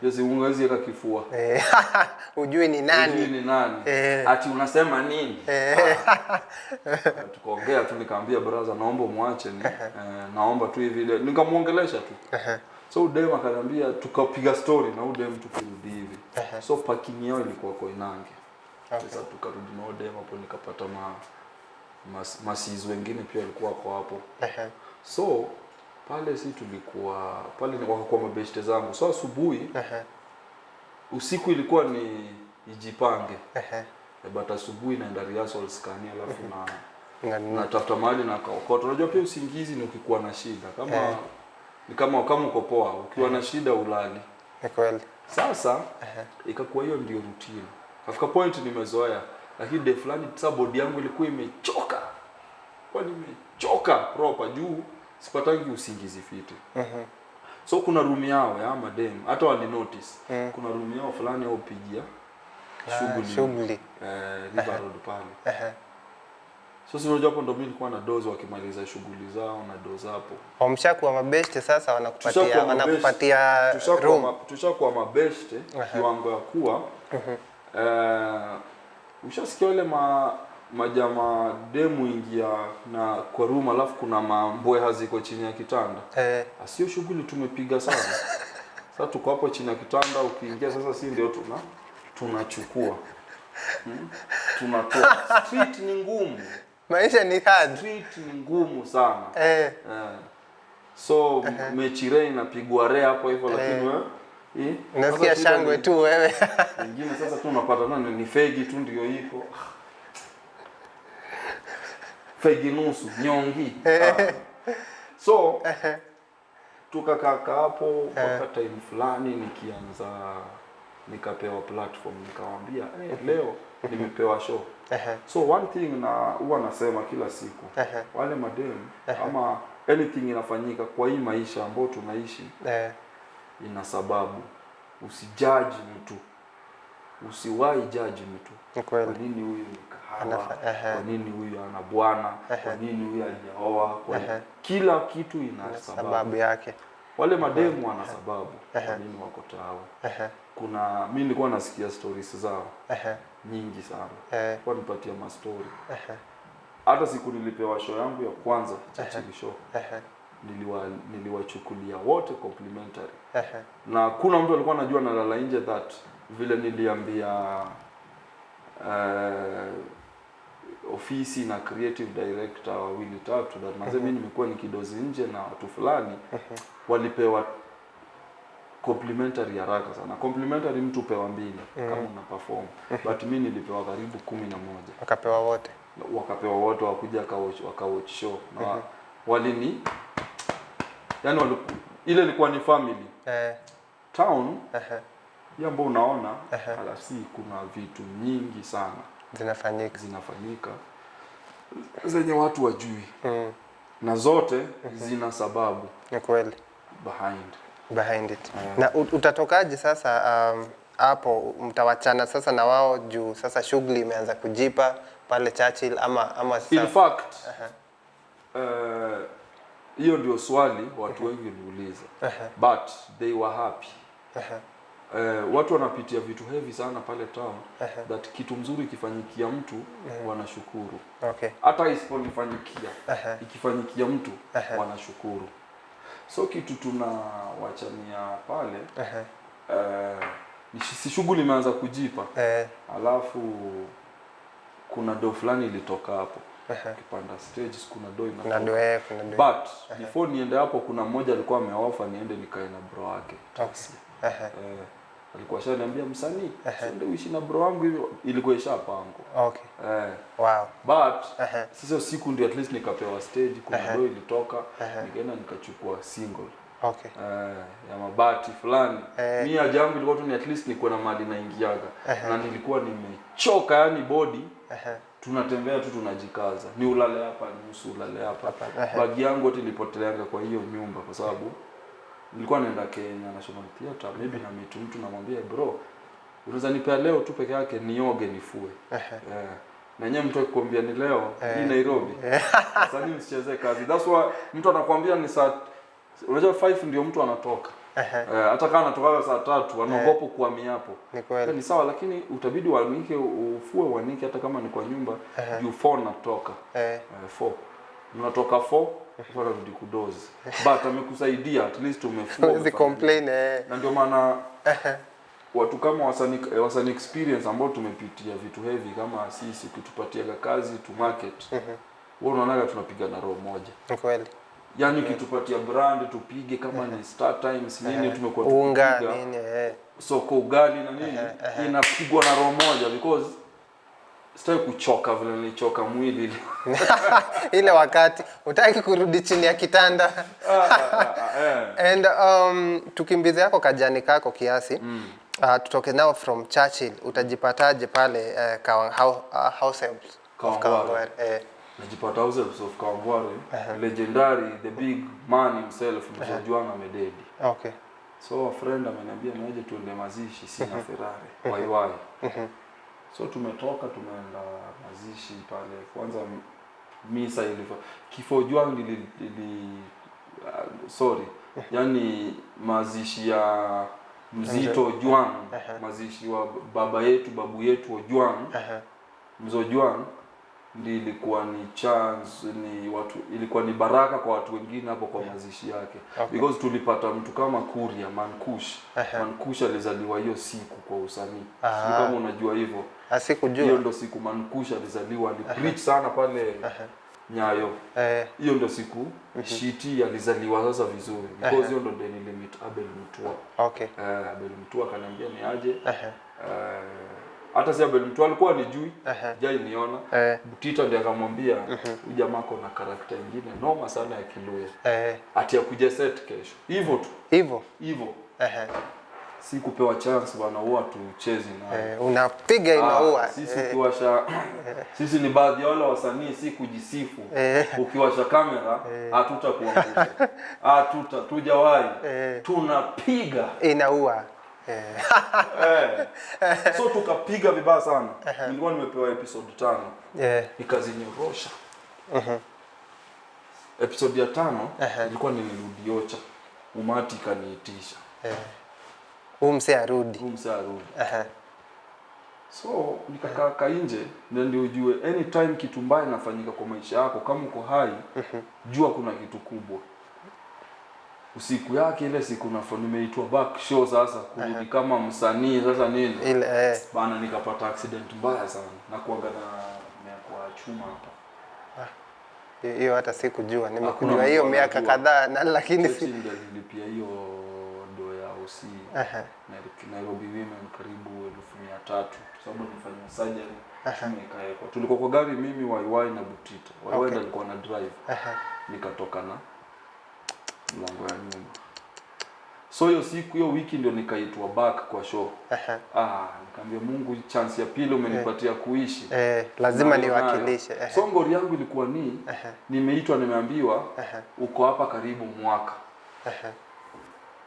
Yesi ungewezi eka kifua. Ujui ni nani? Ati unasema nini? Tukaongea tu nikamwambia brother naomba muache ni. Naomba tu hivi. Nikamuongelesha tu. So udem akaniambia tukapiga story na udem tukirudi hivi. So parking yao ilikuwa Koinange. Sasa tukarudi na udem hapo nikapata masizi wengine pia walikuwa hapo. So pale si tulikuwa pale ni kwa mabeshte zangu. So asubuhi usiku ilikuwa ni ijipange. But asubuhi naenda rehearsal scan alafu na tafuta mahali na kaokota. Unajua pia usingizi ni ukikuwa na shida. Kama uko poa, ukiwa na shida ulali. Ni kweli. Sasa ikakuwa hiyo ndio routine. Kafika point nimezoea. Lakini day fulani body yangu ilikuwa imechoka. Kwa nimechoka proper juu sipatangi usingizi fiti. So kuna room yao ya madem, hata wali notice. Kuna room yao fulani au pigia shughuli. River Road pale. So sio hapo ndo mimi nilikuwa na dozi wakimaliza shughuli zao na dozi hapo. Wamshakuwa mabeshte sasa wanakupatia room. Tushakuwa mabeshte kiwango ya kuwa ushasikia wale majama demu ingia na kwa room alafu kuna mamboe haziko chini ya kitanda. Asio shughuli tumepiga sana. Sasa tuko hapo chini ya kitanda ukiingia sasa si ndio tunachukua. Tunatoa. Street ni ngumu. Maisha ni hard. Street ni ngumu sana. So mechire inapigwa rea hapo hivyo lakini wewe unasikia shangwe tu wewe. Wengine sasa tu unapata ni fegi tu ndio iko. Fegi nusu, nyongi. So tukakaa hapo mpaka time fulani nikianza nikapewa platform, nikamwambia leo nimepewa show. So one thing na huwa nasema kila siku, wale madem ama anything inafanyika kwa hii maisha ambayo tunaishi ina sababu. Usijudge mtu, usiwahi judge mtu. Kwa nini huyu ni kahaba? Kwa nini huyu ana bwana? Kwa nini huyu hajaoa? Kila kitu ina sababu yake. Wale mademu wana sababu kwa nini wako tao. Kuna mimi nilikuwa nasikia stories zao nyingi sana. Kwa nipatia ma story. Hata siku nilipewa show yangu ya kwanza Chachili show. Niliwachukulia wote complimentary. Na kuna mtu alikuwa anajua na lala nje that vile niliambia ofisi na creative director wawili tatu that manze mimi nimekuwa nikidozi nje na watu fulani walipewa complimentary haraka sana. Complimentary mtu pewa 2 kama una perform. But mimi nilipewa karibu 11. Wakapewa wote wakuja wakawatch show. Na walini yani ile ilikuwa ni family. Town jambo unaona alasi kuna vitu nyingi sana zinafanyika zenye watu wajui. Na zote zina sababu. Ni kweli. Behind it. Na utatokaje sasa hapo mtawachana sasa na wao juu sasa shughuli imeanza kujipa pale Churchill ama in fact hiyo ndio swali watu wengi waliuliza. But they were happy. Watu wanapitia vitu heavy sana pale town that kitu mzuri kifanyikia mtu wanashukuru. Hata isiponifanyikia ikifanyikia mtu wanashukuru. So kitu tunawachania pale si shughuli imeanza kujipa. Alafu kuna do fulani ilitoka hapo. Kipanda stage kuna do inatoka. But before niende hapo kuna mmoja alikuwa ameofa niende nikae na bro wake. Alikuwa shaniambia msanii sende uishi na bro wangu hivyo, ilikuwa ishapangwa. Wow. But sasa siku ndio at least nikapewa stage, kuna do ilitoka nikaenda nikachukua single ya mabati fulani. Mimi ajangu ilikuwa tu ni at least niko na mali naingiaga. Na nilikuwa nimechoka yani body. Tunatembea tu tunajikaza. Ni ulale hapa nusu ulale hapa. Bagi yangu yote ilipoteleanga kwa hiyo nyumba kwa sababu nilikuwa naenda Kenya National Theatre. Maybe na mtu namwambia bro, unaweza nipea leo tu peke yake nioge nifue. Na nyenye mtu akikwambia ni leo hii Nairobi. Sasa ni msicheze kazi. That's why mtu anakuambia ni saa unajua 5 ndio mtu anatoka. Hata kama anatoka saa 3 anaogopa kuhamia hapo. Ni sawa lakini utabidi uanike ufue uanike hata kama ni kwa nyumba you 4 natoka. 4. Unatoka 4 kwa rudi kudozi. But amekusaidia at least umefua. Usi complain Na ndio maana watu kama wasani experience ambao tumepitia vitu heavy kama sisi kutupatia kazi to market. Wewe unaonaga tunapiga na roho moja. Ni kweli. Yani ukitupatia brand tupige kama ni Star Times nini tumekuwa tukipiga. Unga nini soko ugali na nini inapigwa na roho moja because sitaki kuchoka vile nilichoka mwili ile wakati utaki kurudi chini ya kitanda. And tukimbize yako kajani kako kiasi. Tutoke nao from Churchill utajipataje pale House of Kawangware. Najipata House of Kawangware. Legendary the big man himself Mzojwana Mededi. So a friend ameniambia niaje tuende mazishi sina Ferrari. Why? So tumetoka tumeenda mazishi pale. Kwanza misa ilifanya kifo Juang yani mazishi ya Mzito Juang, mazishi wa babu yetu Juang, Mzo Juang ndi ilikuwa ni chance ilikuwa ni baraka kwa watu wengine hapo kwa mazishi yake. Because tulipata mtu kama Kuria Mankush alizaliwa hiyo siku kwa usanii. Kama unajua hivyo. Asikujua. Hiyo ndo siku Mankush alizaliwa, alipreach sana pale Nyayo. Hiyo ndo siku Shiti alizaliwa sasa vizuri. Because hiyo ndo day nilimit Abel Mutua. Abel Mutua akaniambia ni aje. Hata si Abel Mutua alikuwa anijui, jai niona. Butita ndiye akamwambia huyu jamaa kuna karakta nyingine noma sana ya Kiluya. Ati akuja set kesho. Hivyo tu. Hivyo. si kupewa chance bana, huwa tuchezi na unapiga inaua. Sisi ukiwasha sisi ni baadhi ya wale wasanii, si kujisifu. Ukiwasha kamera hatutakuangusha, tujawahi, tunapiga inaua. So tukapiga vibaya sana. Nilikuwa nimepewa episode 5 ikazinyorosha. Episode ya 5 ilikuwa nilirudi Ocha, umati kaniitisha Umse arudi. So nikakaa nje, ndio ujue anytime kitu mbaya inafanyika kwa maisha yako, kama uko hai jua kuna kitu kubwa. Usiku yake ile siku nimeitwa back show sasa kurudi kama msanii sasa nini ile bana, nikapata accident mbaya sana na kuaga na kwa chuma hapa. Hiyo hata sikujua, nimekujua hiyo miaka kadhaa na lakini si nilipia hiyo do ya OC Nairobi Women karibu 1,300 kwa sababu nilifanya surgery chuma ikaekwa. Tulikuwa kwa gari mimi YY na Butita. YY ndiye alikuwa na drive. Nikatoka na mlango ya nyuma. So hiyo siku hiyo wiki ndio nikaitwa back kwa show. Nikamwambia Mungu, chance ya pili umenipatia kuishi. Lazima niwakilishe. So ngori yangu ilikuwa nimeitwa, nimeambiwa uko hapa karibu mwaka.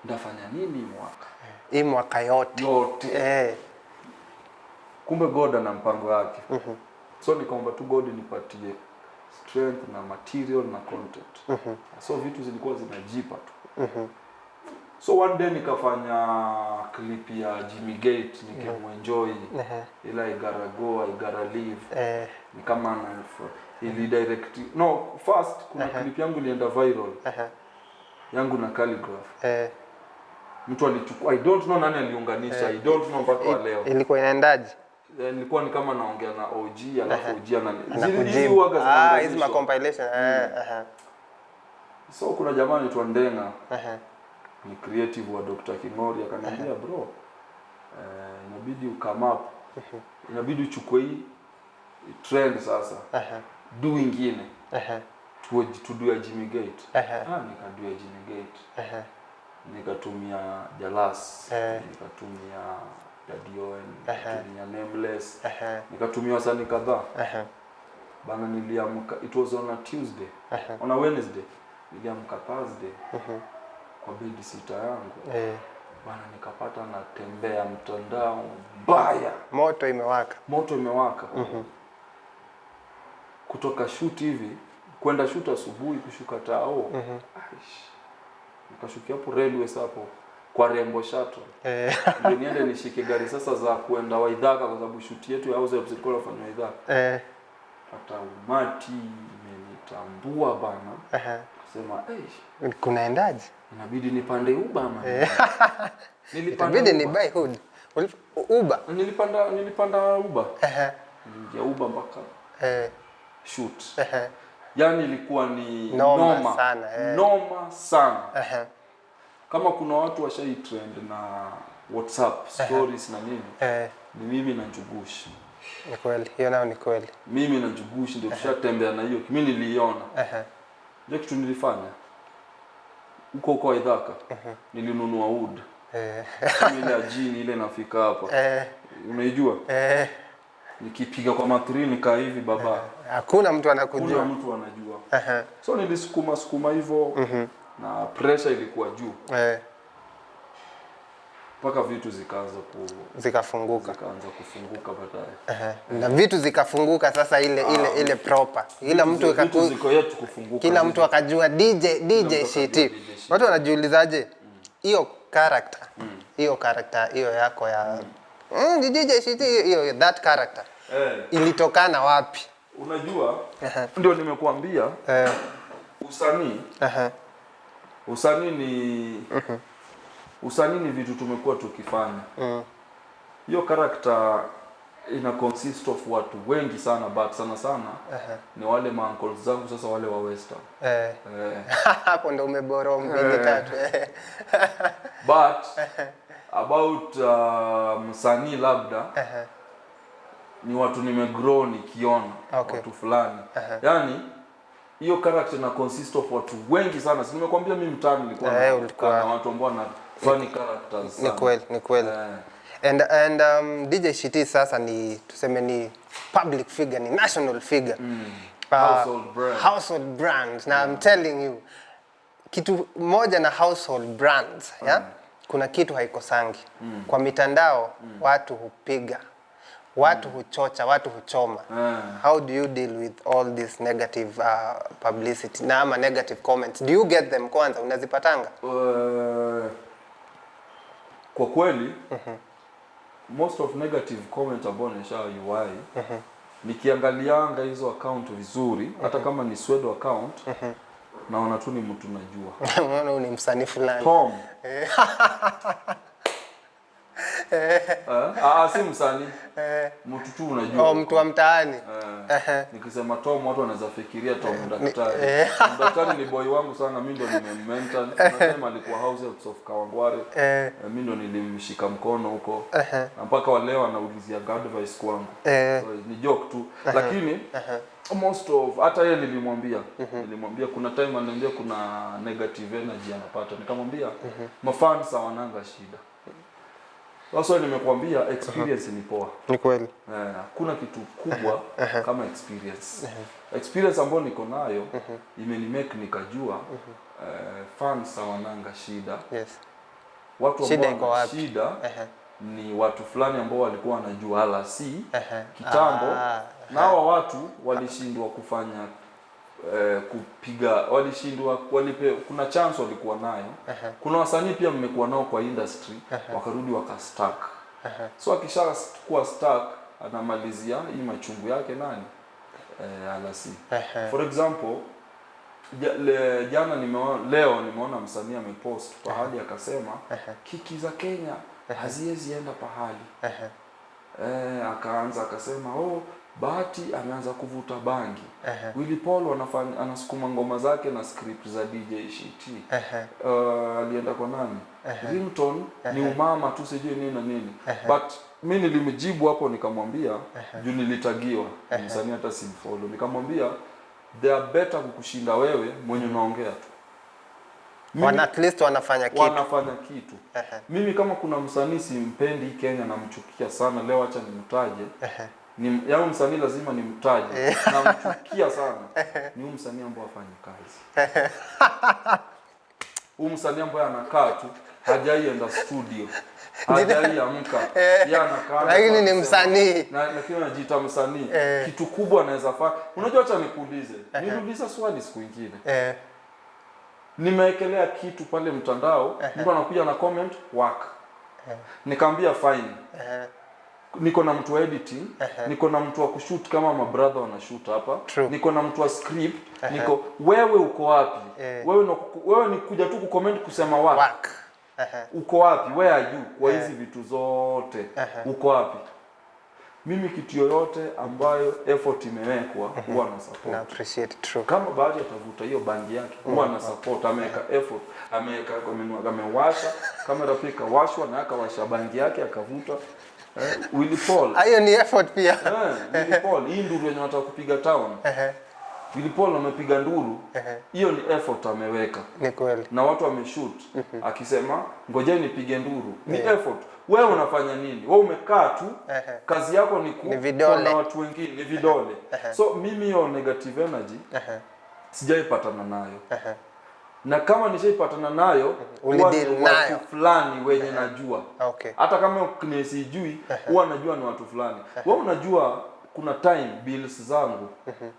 Ndafanya nini mwaka? Hii mwaka yote. Kumbe God ana mpango yake. So nikaomba tu God nipatie strength na material na content. So vitu zilikuwa zinajipa tu. So one day nikafanya clip ya Jimmy Gate nikimuenjoy ila I gotta live. Ni kama ili direct. No, first kuna clip yangu ilienda viral. Yangu na Calligraph. Mtu alichukua, I don't know nani aliunganisha, I don't know mpaka leo. Ilikuwa inaendaje? Nilikuwa ni kama naongea na OG alafu OG anakujibu. Hizi ma compilation. So kuna jamaa anaitwa Ndenga. Ni creative wa Dr. Kingori akaniambia bro, inabidi ukame up. Inabidi uchukue hii trend sasa. Do ingine. To do a Jimmy Gate. Nikadua Jimmy Gate. Nikatumia Jalas, nikatumia Daddy Owen, nikatumia Nameless, nikatumia wasanii kadhaa. Bana niliamka, it was on a Tuesday. On a Wednesday niliamka Thursday kwa babysitter yangu. Bana nikapata natembea mtandao mbaya. Moto imewaka. Kutoka shoot hivi kwenda shoot asubuhi kushuka tao. Nikashukia hapo railways hapo kwa Rembo Shuttle. Ndio niende nishike gari sasa za kuenda Waidhaka kwa sababu shoot yetu ya House of Circle inafanywa Waidhaka. Hata umati imenitambua bana. Kusema kunaendaje? Inabidi nipande Uber man. Inabidi ni buy hood. Uber. Nilipanda Uber. Niliingia Uber mpaka shoot. Yani ilikuwa ni noma sana. Kama kuna watu washai trend na WhatsApp stories na nini, ni mimi na Njugush. Ni kweli, hiyo nao ni kweli. Mimi na Njugush ndio tushatembea na hiyo. Mimi niliona. Ndio kitu nilifanya. Huko kwa Waidhaka. Nilinunua wood. Ile ajini ile nafika hapa. Unaijua? Nikipiga kwa matri nika hivi baba. Hakuna mtu anakujua. Hakuna mtu anajua. So nilisukuma hivyo na pressure ilikuwa juu. Mpaka vitu zikafunguka baadaye. Na vitu zikafunguka sasa ile proper. Kila mtu akajua DJ Shiti. Watu wanajiulizaje? Hiyo character. Hiyo yako ya DJ Shiti, hiyo that character. Ilitokana wapi? Unajua? Ndio nimekuambia. Usanii ni vitu tumekuwa tukifanya. Hiyo character ina consist of watu wengi sana, but sana ni wale ma uncles zangu sasa, wale wa Western. Hapo ndo umeboro 2-3. But about msanii labda ni watu nimegrow nikiona watu fulani. Yani hiyo character na consist of watu wengi sana. Si nimekwambia mimi mtaani nilikuwa na watu ambao funny characters sana. Ni kweli. And DJ Shiti sasa ni tuseme ni public figure, ni national figure. Household brand. Now I'm telling you, kitu moja na household brands, yeah? Kuna kitu haikosangi. Kwa mitandao watu hupiga, watu huchocha, watu huchoma. How do you deal with all this negative publicity na ama negative comments? Do you get them kwanza? Unazipatanga? Kwa kweli, most of negative comment ambao nishawahi nikiangalianga hizo account vizuri, hata kama ni Swedo account, naona tu ni mtu najua. Unaona ni msanii fulani. Tom. Si msanii. Mtu tu unajua. Mtu wa mtaani. Nikisema Tom watu wanaweza fikiria Tom daktari. Daktari ni boy wangu sana, mimi ndo nimemmentor. Nasema alikuwa House Helps of Kawangware. Mimi ndo nilimshika mkono huko. Mpaka wa leo anaulizia advice kwangu. So, ni joke tu. Lakini most of hata yeye nilimwambia kuna time ananiambia kuna negative energy anapata. Nikamwambia mafans hawananga shida. Sasa nimekuambia experience ni poa. Ni kweli. Kuna kitu kubwa kama experience. Experience ambayo niko nayo imenimake nikajua fans hawananga shida. Yes. Watu ambao wana shida ni watu fulani ambao walikuwa wanajua LC kitambo, na hawa watu walishindwa kufanya kupiga, walishindwa kuna chance walikuwa nayo. Kuna wasanii pia mmekuwa nao kwa industry wakarudi wakastuck. So akishakuwa stuck anamalizia hii machungu yake nani? LC. For example, leo nimeona msanii amepost pahali akasema kiki za Kenya haziwezi enda pahali. Akaanza akasema Bahati ameanza kuvuta bangi. Willy Paul anasukuma ngoma zake na script za DJ Shiti. Alienda kwa nani? Ringtone ni umama tu sijui nini na nini. But mimi nilimjibu hapo nikamwambia juu nilitagiwa. Msanii hata simfollow. Nikamwambia they are better kukushinda wewe mwenye unaongea tu. At least wanafanya kitu. Mimi kama kuna msanii simpendi Kenya na mchukia sana, leo acha nimtaje. Yao msanii lazima nimtaje na mchukia sana. Ni msanii ambaye afanye kazi. Msanii ambaye anakaa tu, hajaienda studio. Hajaiamka. Yeye anakaa. Lakini ni msanii. Lakini anajiita msanii. Kitu kubwa anaweza fanya. Unajua acha nikuulize. Niuliza swali siku nyingine. Nimewekelea kitu pale mtandao, mtu anakuja na comment work. Nikamwambia fine. Niko na mtu wa editing, niko na mtu wa kushoot kama my brother wanashoot hapa. Niko na mtu wa script, wewe uko wapi? Wewe ni kuja tu kucomment kusema work. Uko wapi? Where are you? Kwa hizi vitu zote. Uko wapi? Mimi kitu yoyote ambayo effort imewekwa huwa na support. Na appreciate true. Kama baadhi atavuta hiyo bangi yake huwa na support, ameweka effort, ameweka amewasha, kamera pika washwa na akawasha bangi yake akavuta. Willy Paul. Hiyo ni effort pia. Willy Paul, hii nduru yenye anataka kupiga town. Willy Paul amepiga nduru. Hiyo ni effort ameweka. Ni kweli. Na watu wameshoot akisema ngojeni nipige nduru. Ni effort. Wewe unafanya nini? Wewe umekaa tu. Kazi yako ni na watu wengine, ni vidole. So mimi hiyo negative energy sijaipatana nayo. Na kama nishaipatana nayo, watu fulani wenye najua. Hata kama sijui, huwa najua ni watu fulani. Wewe unajua kuna time bills zangu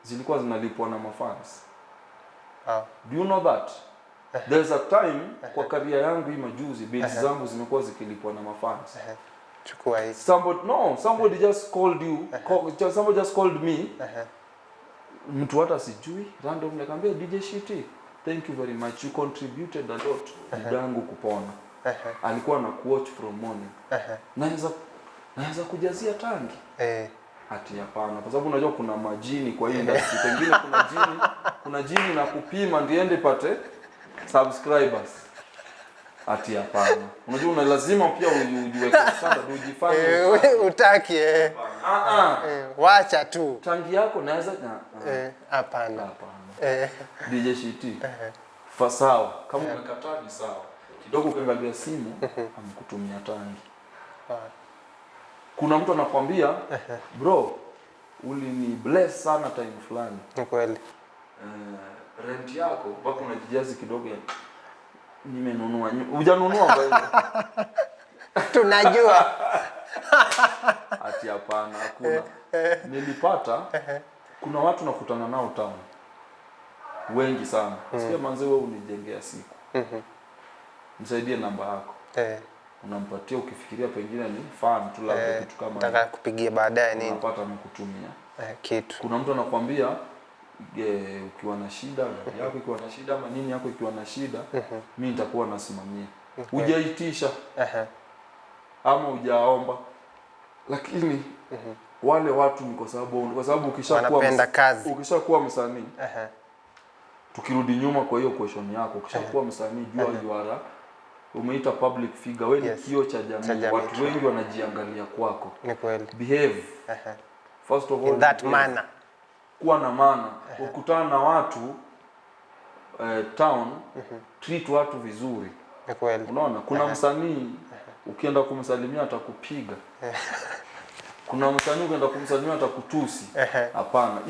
zilikuwa zinalipwa na mafans. Do you know that? There's a time kwa career yangu hii majuzi bills zangu zimekuwa zikilipwa na mafans. Chukua hii. Somebody just called you. Somebody just called me. Mtu hata sijui, random nikamwambia DJ Shiti, thank you very much, you contributed a lot yangu kupona. Alikuwa na watch from morning. Naweza kujazia tangi. Ati hapana, kwa sababu unajua kuna majini kwa hii industry. Pengine kuna jini na kupima ndiende pate subscribers. Ati hapana. Unajua lazima pia ujiweke standard, ujifanye utaki wacha tu. Tangi yako naweza hapana. DJ Shiti. Sawa, kama umekataa ni sawa. kidogo ukiangalia simu amekutumia tangi. Kuna mtu anakwambia bro, ulini bless sana time fulani. Ni kweli. Rent yako mpaka unajijazi kidogo, nimenunua. Hujanunua kwa hivyo. Tunajua. Ati hapana, hakuna. Nilipata kuna watu nakutana nao town. Wengi sana. Sikia manze, wewe unijengea siku. Nisaidie namba yako. Unampatia, ukifikiria pengine ni fan tu, labda kitu kama nataka kupigia baadaye nini. Unapata amekutumia kitu. Kuna mtu anakuambia ukiwa na shida, yako ikiwa na shida ama nini yako ikiwa na shida, mimi nitakuwa nasimamia. Hujaitisha ama hujaomba, lakini wale watu ni kwa sababu ukishakuwa msanii, tukirudi nyuma kwa hiyo question yako, ukishakuwa msanii, jua umeita public figure, wewe ni kioo cha jamii. Watu wengi wanajiangalia kwako. Ni kweli. Behave. First of all, in that manner. Kuwa na maana. Ukutana na watu town, treat watu vizuri. Ni kweli. Unaona, kuna msanii ukienda kumsalimia atakupiga. Kuna msanii ukienda kumsalimia atakutusi. Hapana.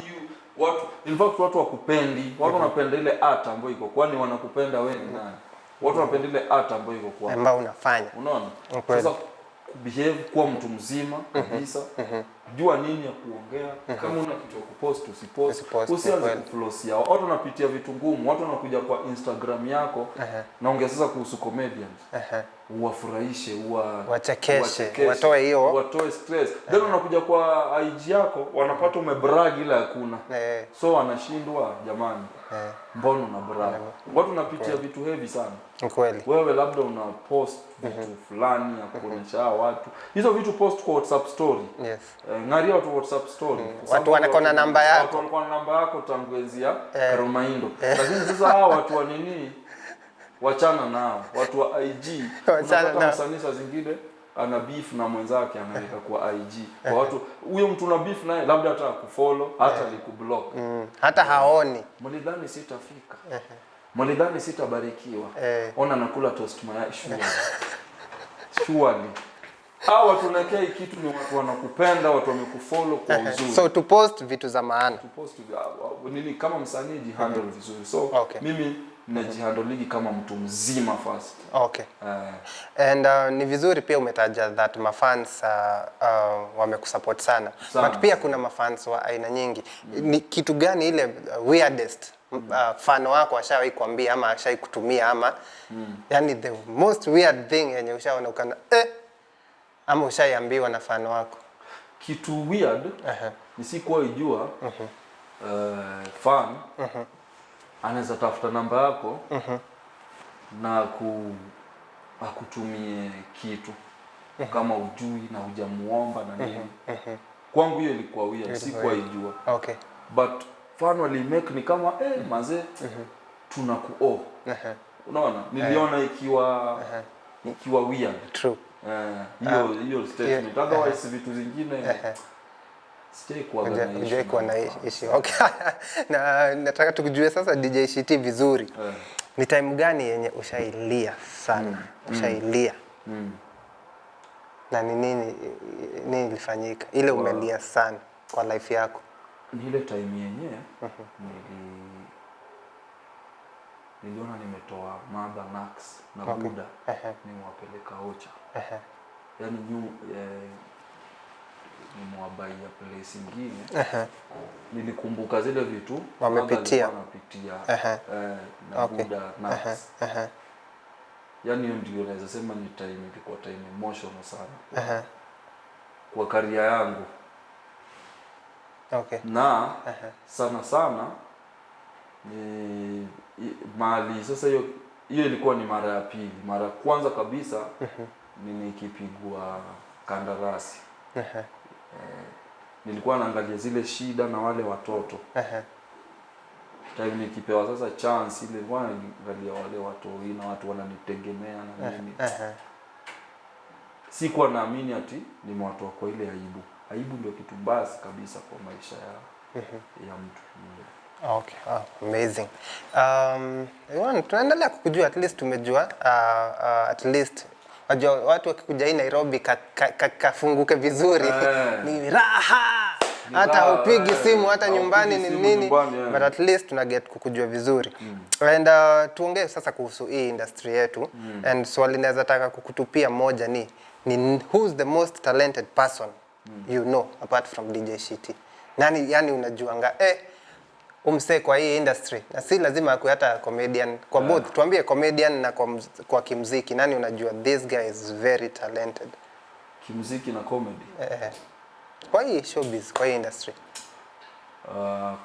Watu, in fact watu wakupendi. Watu wanapenda ile art ambayo iko. Kwani wanakupenda wewe ni nani? Watu wanapenda ile art ambayo iko kwako, ambayo unafanya. Unaona? Sasa behave, kuwa mtu mzima kabisa. Jua nini ya kuongea. Kama una kitu ya kupost usipost. Usianze kuflosia. Watu wanapitia vitu ngumu. Watu wanakuja kwa Instagram yako naongea sasa kuhusu comedians. Uwafurahishe, wachekeshe, watoe stress. Then unakuja kwa IG yako wanapata umebrag ila hakuna. So wanashindwa, jamani. Mbona una brag? Watu wanapitia vitu heavy sana. Kweli. Wewe labda una post vitu fulani ya kuonyesha watu. Hizo vitu post kwa WhatsApp story. Yes. Ngaria watu WhatsApp story. Watu wanakona namba yako. Watu wanakona namba yako tangu enzi ya Karomaindo. Lakini sasa hao watu wa nini? Wachana nao. Watu wa IG. Wachana nao. Msanisa zingine ana beef na mwenzake anaweka kwa IG. Kwa watu, huyo mtu una beef naye labda hata kufollow, hata likublock. Hata haoni. Mlidhani sitafika. Mlidhani sitabarikiwa. Ona nakula toast mayai surely. Hao watu nakea kitu ni watu wanakupenda, watu wamekufollow kwa uzuri. So to post vitu za maana. To post nini kama msanii jihandle vizuri. So mimi najihandle kama mtu mzima first. Okay. And ni vizuri pia umetaja that mafans wamekusupport sana. But pia kuna mafans wa aina nyingi. Ni kitu gani ile weirdest fan wako ashawahi kuambia ama ashawahi kutumia ama yani the most weird thing yenye ushaona ukana ama ushaiambiwa na fan wako? Kitu weird nisikuwa ijua fan anaweza tafuta namba yako na akutumie kitu kama ujui na hujamuomba na nini. Kwangu hiyo ilikuwa weird, sikuwa ijua. Okay. But fan wali make ni kama manze tunakuo. Unaona? Niliona ikiwa weird. True. Hiyo statement. Otherwise vitu zingine sijai kuwa na issue. Okay. Na nataka tukujue sasa DJ Shiti vizuri. Ni time gani yenye ushailia sana? Ushailia. Na ni nini ilifanyika? Ile umelia sana kwa life yako. Ni ile time yenyewe niliona nimetoa Mother Nax na Buda nimewapeleka Ocha. Yaani nimwabaia place ingine. Nilikumbuka zile vitu wamepitia na Buda Nax. Yaani ndio naweza sema ni time ilikuwa time emotional sana. Kwa career yangu. Okay. Na sana ni mali sasa hiyo ilikuwa ni mara ya pili. Mara kwanza kabisa nikipigwa kandarasi. Nilikuwa naangalia zile shida na wale watoto. Time nikipewa sasa chance ile nilikuwa naangalia wale watu na watu wananitegemea na nini. Sikuwa naamini ati nimewatoa kwa ile aibu. Aibu ndio kitu mbaya kabisa kwa maisha ya mtu. Okay, amazing. Tunaendelea kukujua, at least tumejua at least wajua watu wakikuja hii Nairobi kafunguke vizuri ni raha. Hata upigi simu hata nyumbani ni nini, but at least tuna get kukujua vizuri. And tuongee sasa kuhusu hii industry yetu. And swali naweza taka kukutupia moja ni who's the most talented person you know apart from DJ Shitty? Nani yani unajuanga umse kwa hii industry, na si lazima akue hata comedian, kwa both tuambie comedian na kwa kimuziki, nani unajua this guy is very talented kimuziki na comedy? Kwa hii showbiz, kwa hii industry.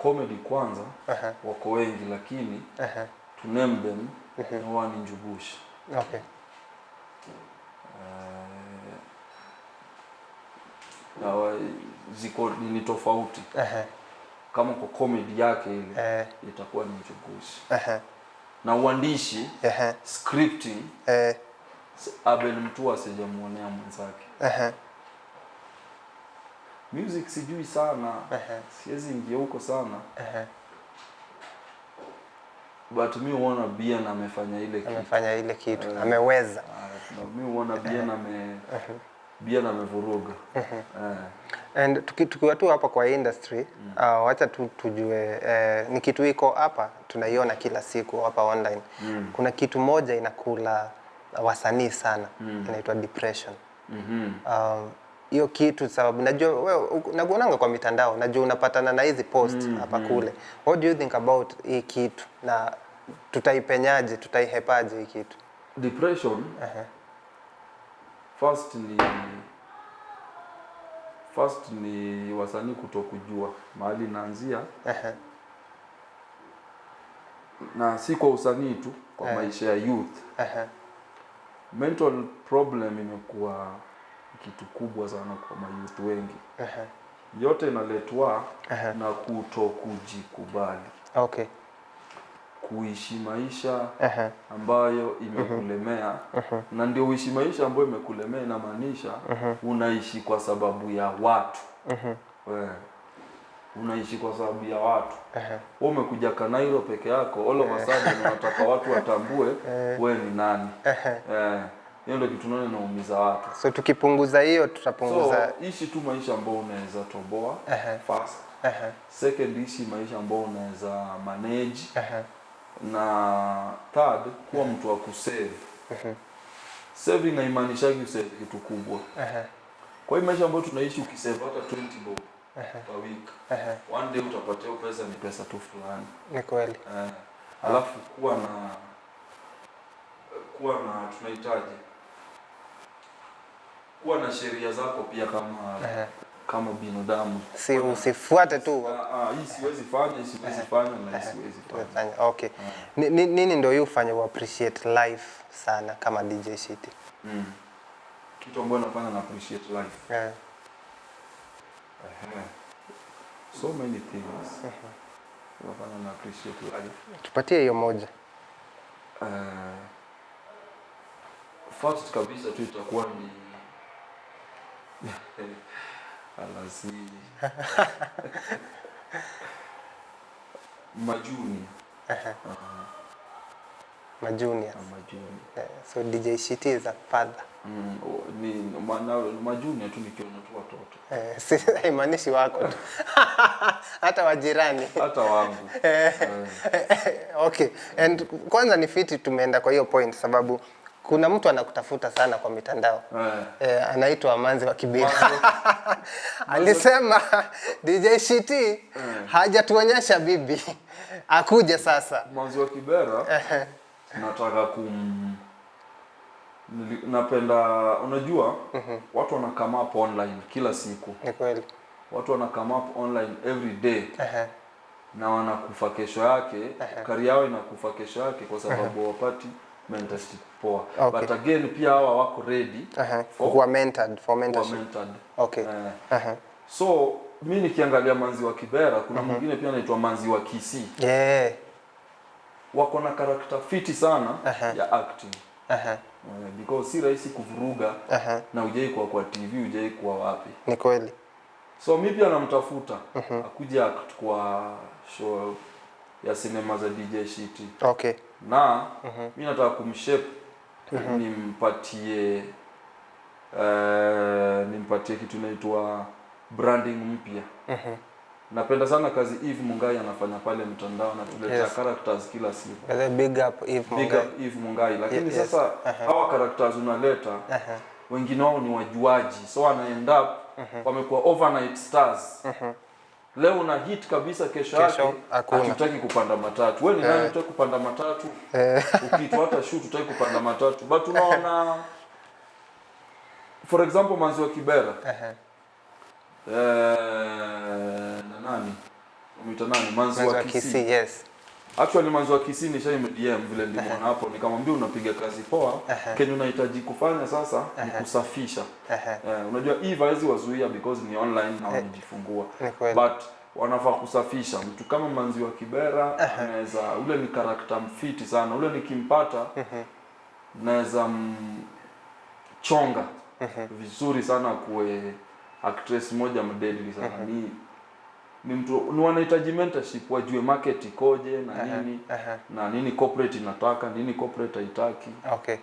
Comedy kwanza wako wengi, lakini to name them no one in Njugush. Okay. Ziko ni tofauti. Kama kwa comedy yake ile itakuwa ni Njugush. Na uandishi scripting Abel Mtua sijamuonea mwenzake. Music sijui sana. Siwezi ingia huko sana. But mi huona Bien amefanya ile kitu. Ameweza. Mi huona Bien amevuruga. And tukiwa tu hapa kwa industry, wacha tujue ni kitu iko hapa tunaiona kila siku hapa online. Kuna kitu moja inakula wasanii sana, inaitwa depression. Hiyo kitu sababu najua wewe nakuonanga kwa mitandao, najua unapatana na hizi post hapa kule. What do you think about hii kitu, na tutaipenyaje, tutaihepaje hii kitu? Depression first ni wasanii kutokujua mahali naanzia. Na si kwa usanii tu, kwa maisha ya youth. Mental problem imekuwa kitu kubwa sana kwa youth wengi. Yote inaletwa na kutokujikubali. Okay. Kuishi maisha ambayo imekulemea. Na ndio uishi maisha ambayo imekulemea inamaanisha unaishi kwa sababu ya watu. Unaishi kwa sababu ya watu. Wewe umekuja Kanairo peke yako, all of a sudden unataka watu watambue wewe ni nani. Hiyo ndio kitu naona inaumiza watu. So tukipunguza hiyo tutapunguza. So ishi tu maisha ambayo unaweza toboa first. Second, ishi maisha ambayo unaweza manage. Na third, kuwa mtu wa kusave. Saving haimaanishi usave kitu kubwa. Kwa hiyo maisha ambayo tunaishi, ukisave hata 20 bob per week, one day utapatia pesa, ni pesa tu fulani. Ni kweli. Alafu kuwa na tunahitaji kuwa na sheria zako pia kama binadamu. Si usifuate tu. Hii siwezi fanya, hii siwezi fanya, na hii siwezi fanya. Okay. Nini ndio you fanya u appreciate life sana kama DJ Shitty? Kitu ambacho nafanya na appreciate life. So many things. Nafanya na appreciate life. Tupatie hiyo moja. First kabisa tu itakuwa ni alasi majuni. Majuni. So DJ Shitty is a father. Ni majuni tu nikiona tu watoto. Si haimaanishi wako tu. Hata wajirani. Hata wangu. Okay. And kwanza ni fiti tumeenda kwa hiyo point sababu kuna mtu anakutafuta sana kwa mitandao. Anaitwa Manzi wa Kibera. Alisema DJ Shitty hajatuonyesha bibi. Akuje sasa. Manzi wa Kibera. Nataka napenda, unajua watu wana come up online kila siku. Ni kweli. Watu wana come up online every day. Na wanakufa kesho yake, career yao inakufa kesho yake kwa sababu wapati mentorship poa. Okay. But again pia hawa wako ready for mentorship. Okay. So mimi nikiangalia Manzi wa Kibera, kuna mwingine pia anaitwa Manzi wa Kisii. Wako na character fiti sana ya acting. Because si rahisi kuvuruga na ujai kwa TV, ujai kwa wapi. Ni kweli. So mimi pia namtafuta akuje act kwa show ya sinema za DJ Shiti. Okay. Na mimi nataka kumshape nimpatie kitu inaitwa branding mpya. Napenda sana kazi Eve Mungai anafanya pale mtandao na tuletea characters kila siku. Big up Eve Mungai. Big up Eve Mungai. Lakini sasa hawa characters unaleta wengine wao ni wajuaji. So wana end up wamekuwa overnight stars. Leo una hit kabisa, kesho yake hatutaki kupanda matatu. Wewe ni nani utaki kupanda matatu? Ukiitwa hata shoot utaki kupanda matatu. But unaona for example Manzi wa Kibera. Na nani? Umeita nani? Manzi wa Kisii. Yes. Actually Manzi wa Kisii nishaime DM vile nilimwona hapo, nikamwambia unapiga kazi poa, Kenya unahitaji kufanya sasa ni kusafisha. Unajua Eve hizi wazuia because ni online na wanajifungua. But wanafaa kusafisha. Mtu kama Manzi wa Kibera anaweza, ule ni character mfiti sana. Ule nikimpata naweza chonga vizuri sana kuwe actress moja mdedli sana. Ni mtu, ni wanahitaji mentorship, wajue market ikoje na nini na nini corporate inataka, nini corporate haitaki. Okay.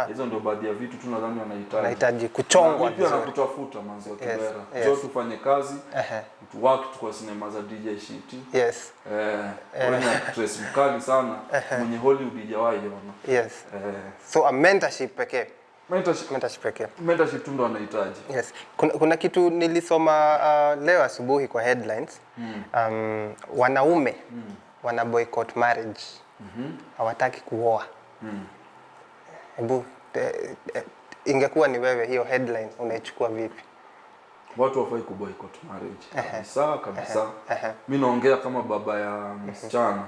Hizo ndio baadhi ya vitu tu nadhani wanahitaji kuchongwa vizuri. Pia nakutafuta Manzi wa Kibera. Njoo tufanye kazi. Tu work kwa sinema za DJ Shiti. Yes. Wewe ni actress mkali sana mwenye Hollywood ijawahi ona. Yes. So a mentorship pekee. Mentorship pekee. Mentorship tu ndo anahitaji. Yes. Kuna kitu nilisoma leo asubuhi kwa headlines. Wanaume wana boycott marriage. Hawataki kuoa. Hebu ingekuwa ni wewe, hiyo headline unaichukua vipi? Watu wafai kuboycott marriage. Kabisa. Mimi naongea kama baba ya msichana.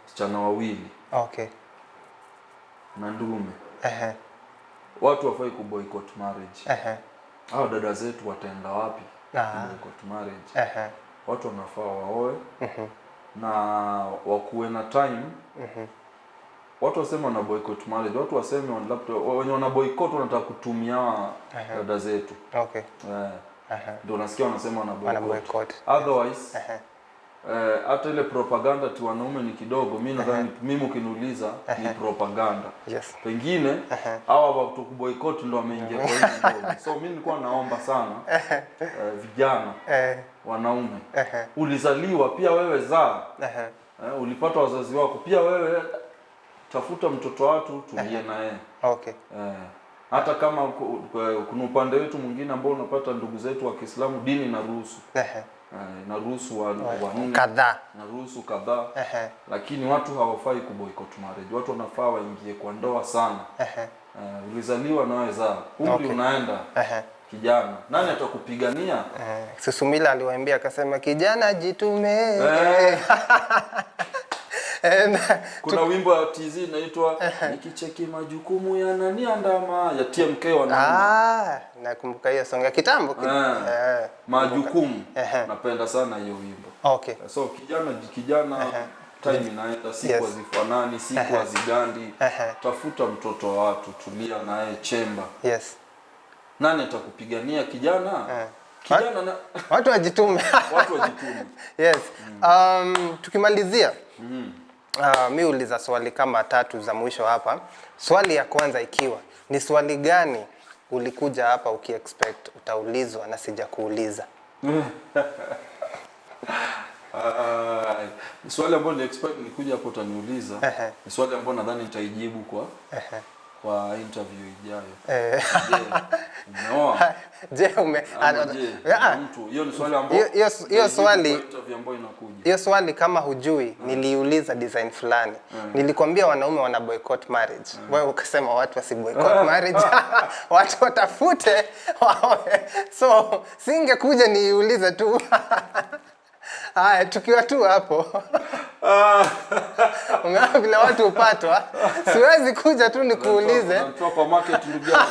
Msichana wawili. Okay. Na ndume. Watu wafai kuboycott marriage. Hao dada zetu wataenda wapi? Boycott marriage. Watu wanafaa waoe na wakuwe na time. Watu waseme wana boycott marriage, watu waseme wenye wana boycott wanataka kutumia dada zetu. Okay. Ndio nasikia wanasema wana boycott. Otherwise hata ile propaganda tu wanaume ni kidogo. Mimi nadhani mimi ukiniuliza ni propaganda. Yes. Pengine hawa watu kuboycott ndio wameingia kwa hiyo ndogo. So mimi nilikuwa naomba sana vijana wanaume, ulizaliwa pia wewe zaa. Ulipata wazazi wako pia wewe, tafuta mtoto watu tulie naye. Okay. Hata kama kuna upande wetu mwingine ambao unapata ndugu zetu wa Kiislamu, dini inaruhusu. Inaruhusu wa kadhaa. Inaruhusu kadhaa. Lakini watu hawafai kuboycott marriage. Watu wanafaa waingie kwa ndoa sana. Ulizaliwa na wewe zaa. Umri unaenda. Kijana, nani atakupigania? Susumila aliwaambia akasema kijana jitume. Kuna wimbo wa TZ inaitwa nikicheki majukumu yananiandama ya TMK wanaume. Nakumbuka hiyo song ya kitambo. Majukumu. Napenda sana hiyo wimbo. Okay. So kijana time inaenda, siku hazifanani, siku hazigandi. Tafuta mtoto wa watu, tulia naye chemba. Yes. Nani atakupigania kijana? Kijana na watu wajitume. Watu wajitume. Yes. Tukimalizia. Mimi uliza swali kama 3 za mwisho hapa. Swali ya kwanza ikiwa ni swali gani ulikuja hapa ukiexpect utaulizwa na sijakuuliza? Swali ambalo ni-expect nikuja hapo utaniuliza. Ni swali ambalo nadhani nitaijibu kwa interview ijayo. Umeoa? Mtu, hiyo ni swali ambalo hiyo swali interview ambayo inakuja. Hiyo swali kama hujui niliuliza design fulani. Nilikwambia wanaume wana boycott marriage. Wewe ukasema watu wasiboycott marriage. Watu watafute waoe. So singekuja niulize tu. Haya, tukiwa tu hapo. Umeona vile watu upatwa. Siwezi kuja tu nikuulize. Natoka kwa market ndugu yangu.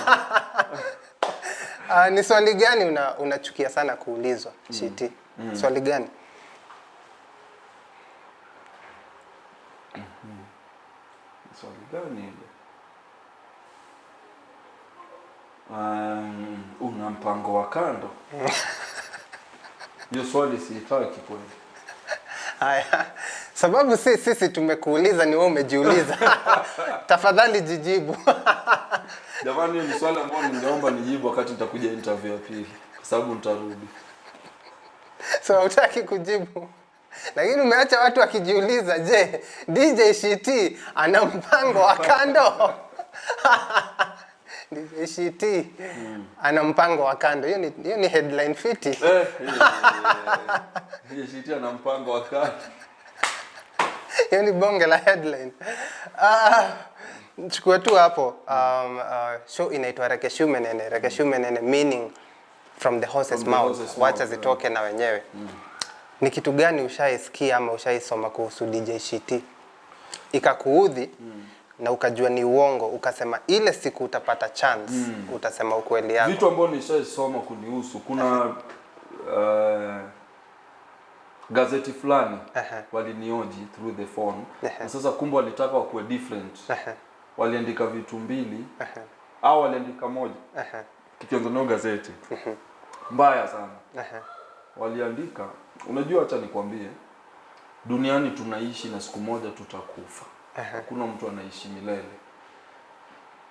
Ni swali gani unachukia sana kuulizwa, Shiti? Swali gani? Swali gani ile? Una mpango wa kando? Hiyo swali siitaki kweli. Haya. Sababu sisi tumekuuliza ni wewe umejiuliza. Tafadhali jijibu. Jamani, ni swali ambalo ningeomba nijibu wakati nitakuja interview ya pili kwa sababu nitarudi. So hutaki kujibu. Lakini umeacha watu wakijiuliza, je, DJ Shiti ana mpango wa kando? DJ Shiti ana mpango wa kando. Hiyo ni headline fiti. DJ Shiti ana mpango wa kando. Hiyo ni bonge la headline. Chukua tu hapo. Show inaitwa Rekeshume Nene. Rekeshume Nene meaning from the horse's mouth. Wacha zitoke na wenyewe. Ni kitu gani ushaisikia ama ushaisoma kuhusu DJ Shiti ikakuudhi na ukajua ni uongo, ukasema ile siku utapata chance utasema ukweli yako? Vitu ambavyo nishaisoma kunihusu, kuna gazeti fulani walinioji through the phone na sasa kumbe walitaka wakuwe different. Waliandika vitu mbili au waliandika moja. Kikianza na gazeti mbaya sana. Waliandika, unajua, acha nikwambie, duniani tunaishi na siku moja tutakufa. Hakuna mtu anaishi milele.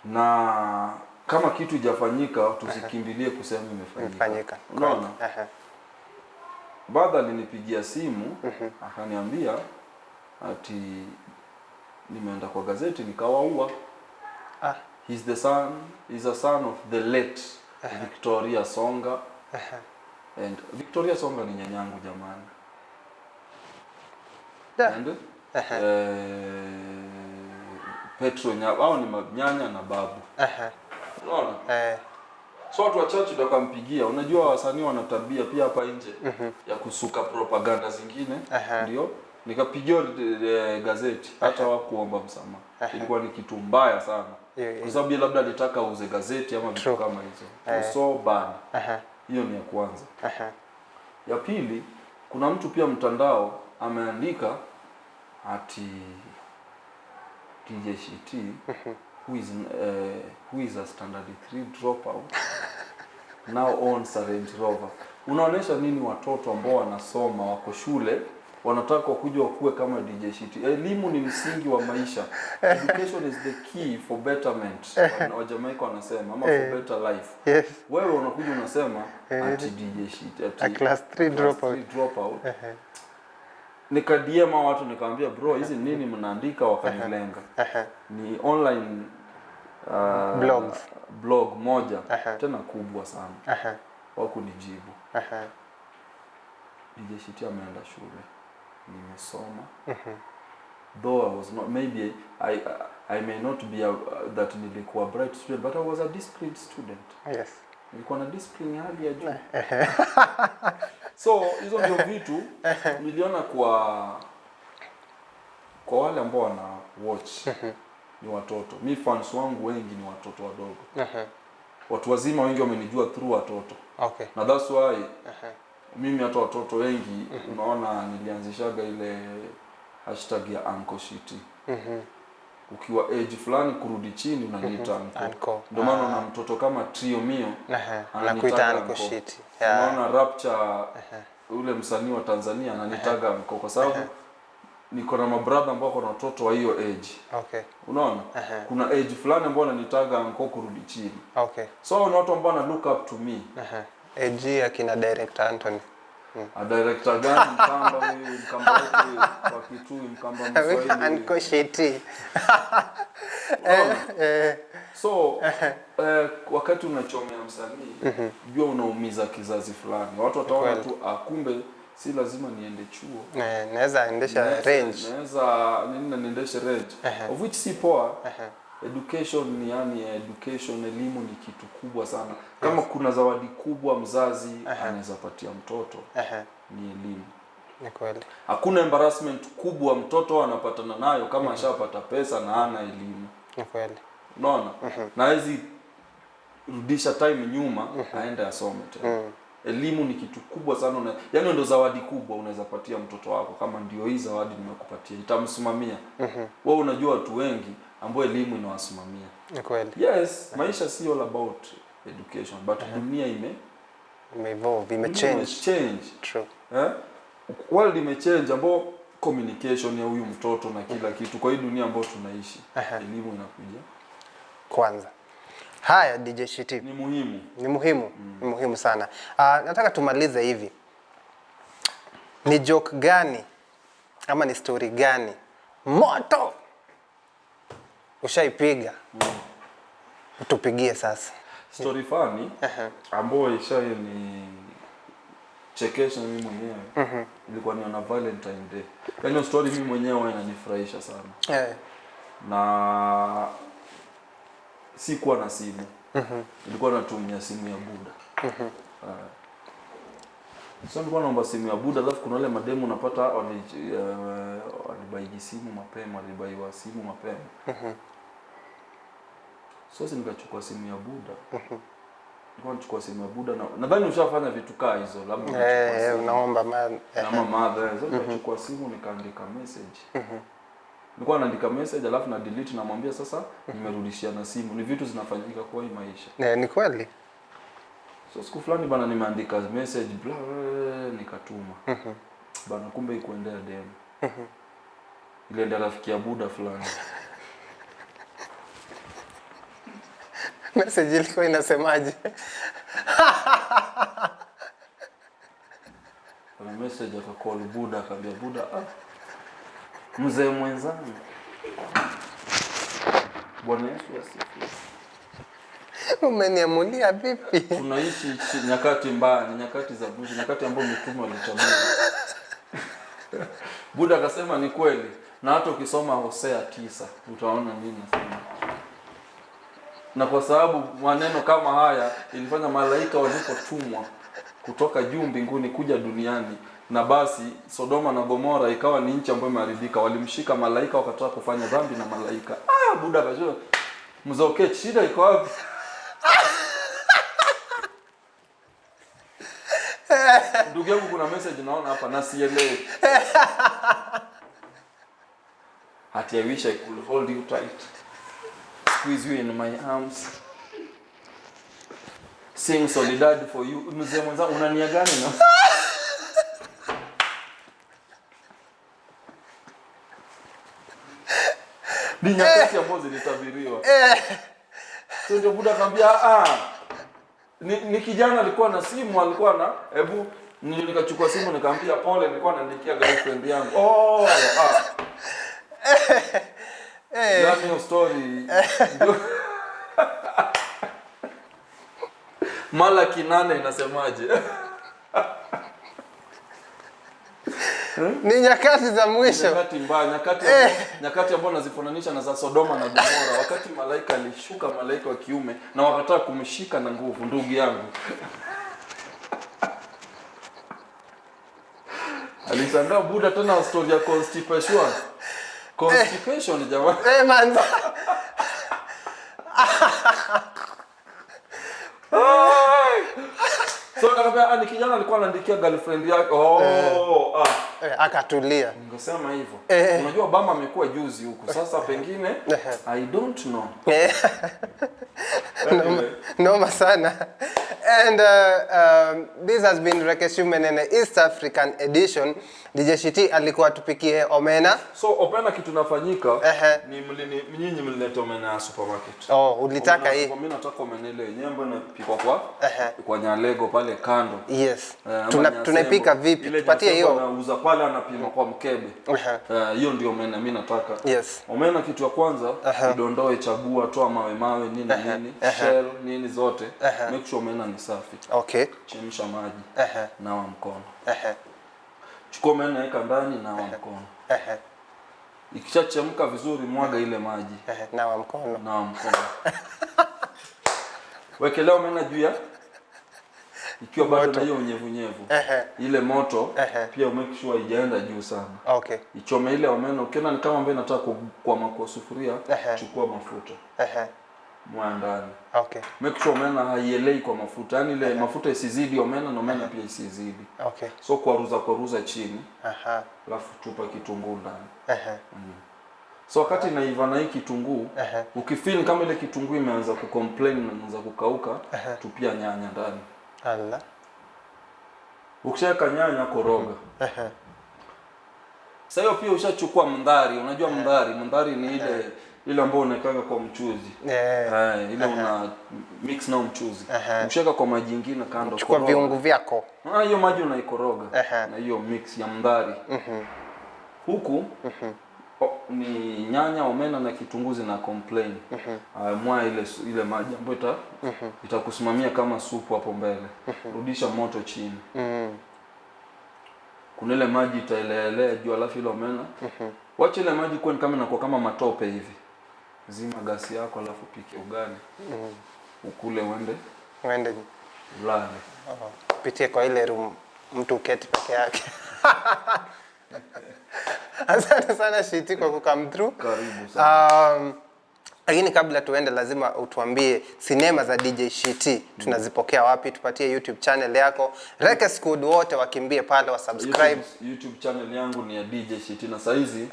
Na kama kitu hajafanyika tusikimbilie kusema imefanyika. Unaona? Baada alinipigia simu akaniambia ati nimeenda kwa gazeti nikawaua. He's a son of the late Victoria Songa. And Victoria Songa ni nyanyangu jamani. And Petro au ni nyanya na babu. Unaona? So watu wachache ndio wakampigia. Unajua wasanii wana tabia pia hapa nje ya kusuka propaganda zingine. Ndio nikapigia gazeti hata wakuomba msamaha. Ilikuwa ni kitu mbaya sana. Kwa sababu labda alitaka auze gazeti ama vitu kama hizo. So bad. Hiyo ni ya kwanza. Ya pili, kuna mtu pia mtandao ameandika ati DJ Shiti who is a standard 3 dropout now owns a Range Rover. Unaonesha nini watoto ambao wanasoma wako shule wanataka kuja wakuwe kama DJ Shiti? Elimu ni msingi wa maisha. Education is the key for betterment. Wa Jamaica wanasema ama for better life. Yes. Wewe unakuja unasema ati DJ Shiti ati a class 3 dropout. Nikadiema watu nikamwambia, bro, hizi nini mnaandika? Wakanilenga. Ni online blog moja tena kubwa sana. Wakunijibu. DJ Shiti ameenda shule. Nimesoma. Though I was not, maybe I may not be that nilikuwa bright student, but I was a disciplined student. Yes. Nilikuwa na discipline hali ya juu. So hizo ndio vitu niliona kwa wale ambao wana watch ni watoto. Mi fans wangu wengi ni watoto wadogo. Watu wazima wengi wamenijua through watoto. Okay. Na that's why mimi hata watoto wengi unaona nilianzishaga ile hashtag ya Uncle Shiti. Ukiwa age fulani kurudi chini unaniita uncle. Ndio maana una mtoto kama Trio Mio anakuita Uncle Shiti. Unaona Rapture ule msanii wa Tanzania ananitaga uncle kwa sababu niko na mabrother ambao wako na watoto wa hiyo age. Okay. Unaona? Kuna age fulani ambao ananitaga uncle kurudi chini. Okay. So ni watu ambao wana look up to me. Age akina director Anthony. A director gani Mkamba huyu, Mkamba wetu wa Kitui, Mkamba Mswahili. Uncle Shiti. So wakati unachomea msanii, jua unaumiza kizazi fulani. Watu wataona tu kumbe si lazima niende chuo. Naweza endesha range. Naweza niendeshe range. Of which si poa. Education ni education, elimu ni kitu kubwa sana. Kama kuna zawadi kubwa mzazi anaweza patia mtoto, ni elimu. Ni kweli. Hakuna embarrassment kubwa mtoto anapatana nayo kama ashapata pesa na hana elimu. Ni kweli. Unaona? Na hizi rudisha time nyuma aende asome tena. Elimu ni kitu kubwa sana. Yaani ndio zawadi kubwa unaweza patia mtoto wako, kama ndio hii zawadi nimekupatia itamsimamia. Wewe unajua watu wengi ambao elimu inawasimamia. Ni kweli. Yes, maisha si all about education, but dunia evolve, change. True. world imechange, ambao communication ya huyu mtoto na kila kitu kwa hii dunia ambayo tunaishi, elimu inakuja kwanza. Haya DJ Shiti, ni muhimu. Ni muhimu sana. Nataka tumalize hivi. Ni joke gani ama ni story gani moto ushaipiga? Utupigie sasa. Story funny ambayo ni chekesha mimi mwenyewe. Ilikuwa ni on Valentine Day. Yaani story mimi mwenyewe inanifurahisha sana. Na sikuwa na simu. Nilikuwa natumia simu ya Buda. So nilikuwa naomba simu ya Buda, alafu kuna wale mademu unapata walibai simu mapema, walibaiwa simu mapema. So nikachukua simu ya Buda. Nilikuwa nachukua simu ya Buda na nadhani ushafanya vitu kaa hizo, labda unaomba mother. So nikachukua simu nikaandika message. Nilikuwa naandika message alafu na delete, namwambia sasa nimerudishia na simu. Ni vitu zinafanyika kwa hii maisha. Ni kweli. So siku fulani bana nimeandika message bla nikatuma. Bana kumbe ikuendea DM. Ile ndio rafiki ya Buda fulani. Message ilikuwa inasemaje? Kuna message akacall Buda, akamwambia Buda, mzee mwenzangu, Bwana Yesu asifiwe. Umeniamulia vipi? Tunaishi nyakati mbaya, ni nyakati za mwisho, nyakati ambazo mitume walitabiri. Buda akasema ni kweli, na hata ukisoma Hosea 9 utaona nini nasema. Na kwa sababu maneno kama haya ilifanya malaika walipotumwa kutoka juu mbinguni kuja duniani, na basi Sodoma na Gomora ikawa ni nchi ambayo imeharibika, walimshika malaika wakataka kufanya dhambi na malaika. Buda akajua mzoke shida iko wapi? Ndugu yangu kuna message naona hapa na sielewi. I wish I could hold you tight. Squeeze you in my arms. Sing solidarity for you. Mzee mwenzangu unania gani na? Ni nyakati ambazo zilitabiriwa. So ndio Buda akamwambia ni kijana alikuwa na simu, alikuwa na nikachukua simu nikamwambia pole, nilikuwa naandikia girlfriend yangu. Yaani hiyo story. Malaki 8 inasemaje? Ni nyakati za mwisho. Nyakati mbaya, nyakati ambazo nazifananisha na za Sodoma na Gomora, wakati malaika alishuka, malaika wa kiume, na wakataka kumshika na nguvu ndugu yangu. Alishangaa Buda tena story ya constipation. Constipation jamani. Man. So akaniambia ni kijana alikuwa anaandikia girlfriend yake. Akatulia. Ningesema hivyo. Unajua Obama amekuwa juzi huko. Sasa pengine I don't know. Noma sana. And this has been Rekeshume Nene East African edition. DJ Shiti alikuwa tupikie omena. So omena kitu nafanyika ni nyinyi mlileta omena ya supermarket. Ulitaka hii. Mimi nataka omena ile yenyewe ambayo inapikwa kwa nyalego pale kando. Yes. Tunaipika vipi? Tupatie hiyo. Anauza pale anapima kwa mkebe. Hiyo ndio omena mimi nataka. Yes. Omena kitu ya kwanza idondoe, chagua, toa mawe nini, shell nini zote. Make sure omena ni safi. Okay. Chemsha maji. Nawa mkono. Chukua omena weka ndani, nawa mkono. Ikishachemka vizuri mwaga ile maji. Nawa mkono. Wekelea omena juu ya ikiwa bado na hiyo unyevunyevu. Ile moto pia make sure haijaenda juu sana. Okay. Ichome ile omena, ukiona ni kama mbona nataka kwa sufuria, chukua mafuta. Mwa ndani. Okay. Make sure omena haielei kwa mafuta. Yaani ile mafuta isizidi omena na omena pia isizidi. Okay. So kwaruza chini. Alafu tupa kitunguu ndani. So wakati naiva na hii kitunguu, ukifeel kama ile kitunguu imeanza kucomplain na inaanza kukauka, tupia nyanya ndani. Allah. Ukishaweka nyanya koroga. Sasa hiyo pia ushachukua mndari. Unajua mndari ni ile ambayo unaweka kwa mchuzi. Ile una mix na mchuzi. Ukishaweka kwa maji mengine kando, chukua viungo vyako. Hiyo maji unaikoroga na hiyo mix ya mndari. Huku ni nyanya, omena na kitunguzi na complain. Mwa ile maji ambayo itakusimamia kama supu hapo mbele. Rudisha moto chini. Kuna ile maji itaelea juu, alafu ile omena. Wacha ile maji kuwe kama inakuwa kama matope hivi. Zima gasi yako, alafu pike ugali. Ukule uende ulale. Pitie kwa ile room mtu uketi peke yake. Asante sana Shiti kwa come through. Karibu sana. Lakini kabla tuende, lazima utuambie sinema za DJ Shiti tunazipokea wapi? Tupatie YouTube channel yako. Rekes Code wote wakimbie pale wa subscribe. YouTube channel yangu ni ya DJ Shiti, na saizi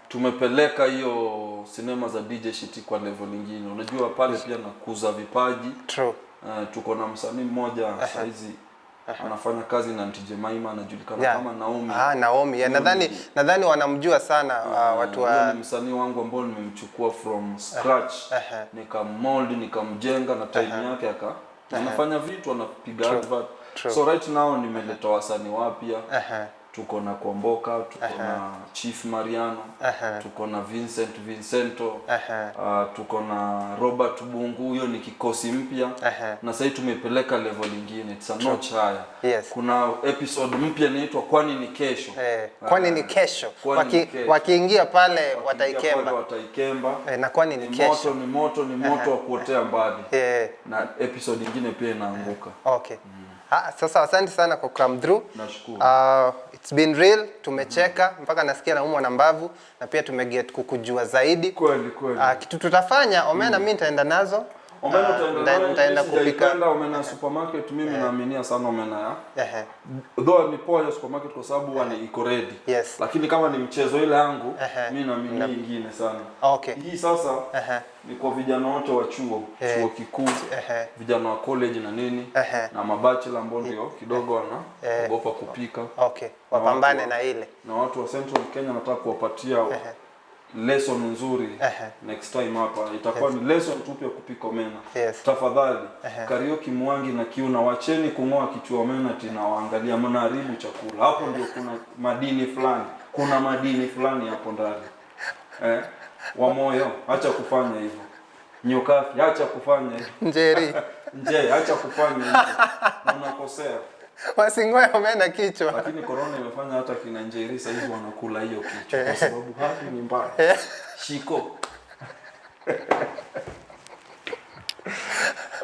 tumepeleka hiyo sinema za DJ Shiti kwa level nyingine. Unajua pale pia nakuza vipaji. True. Tuko na msanii mmoja saizi anafanya kazi na TJ Maima, anajulikana kama Naomi. Naomi. Nadhani wanamjua sana watu wa. Ni msanii wangu ambao nimemchukua from scratch. Nikamold, nikamjenga na time yake anafanya vitu, anapiga advert. So right now nimeleta wasanii wapya. Tuko na Komboka, tuko na Chief Mariano, tuko na Vincento, tuko na Robert Bungu. Huyo ni kikosi mpya. Na sasa tumepeleka level nyingine, it's a notch higher. Kuna episode mpya inaitwa Kwani ni Kesho. Kwani ni Kesho. Wakiingia pale wataikemba. Na Kwani ni Kesho. Ni moto wa kuotea mbali. Na episode nyingine pia inaanguka. Okay. Sasa asante sana kwa come through. Nashukuru. It's been real, tumecheka mpaka nasikia naumwa na mbavu, na pia tumeget kukujua zaidi. Kweli. Kitu tutafanya, omena mimi nitaenda nazo. Omena nitaenda kupika. Omena supermarket, mimi naaminia sana omena ya. Though ni poa ya supermarket kwa sababu iko ready. Lakini kama ni mchezo ile yangu, mimi naaminia nyingine sana. Okay. Hii sasa ni kwa vijana wote wa chuo kikuu, vijana wa college na nini, na mabachelor ambao ndio kidogo wanaogopa kupika. Okay. Wapambane na ile. Na watu wa Central Kenya nataka kuwapatia lesson nzuri. Next time hapa itakuwa ni lesson tu ya kupika omena. Tafadhali Karaoke Mwangi na Kiuna, wacheni kungoa kichwa omena tena waangalia mnaharibu chakula. Hapo ndio kuna madini fulani hapo ndani. Wa moyo, acha kufanya hivyo. Nyokafi, acha kufanya hivyo. Njeri, acha kufanya hivyo. Unakosea. Wasingoe omena kichwa. Lakini corona imefanya hata kina Njeri sasa hivi wanakula hiyo kichwa kwa sababu hapo ni mbaya. Shiko.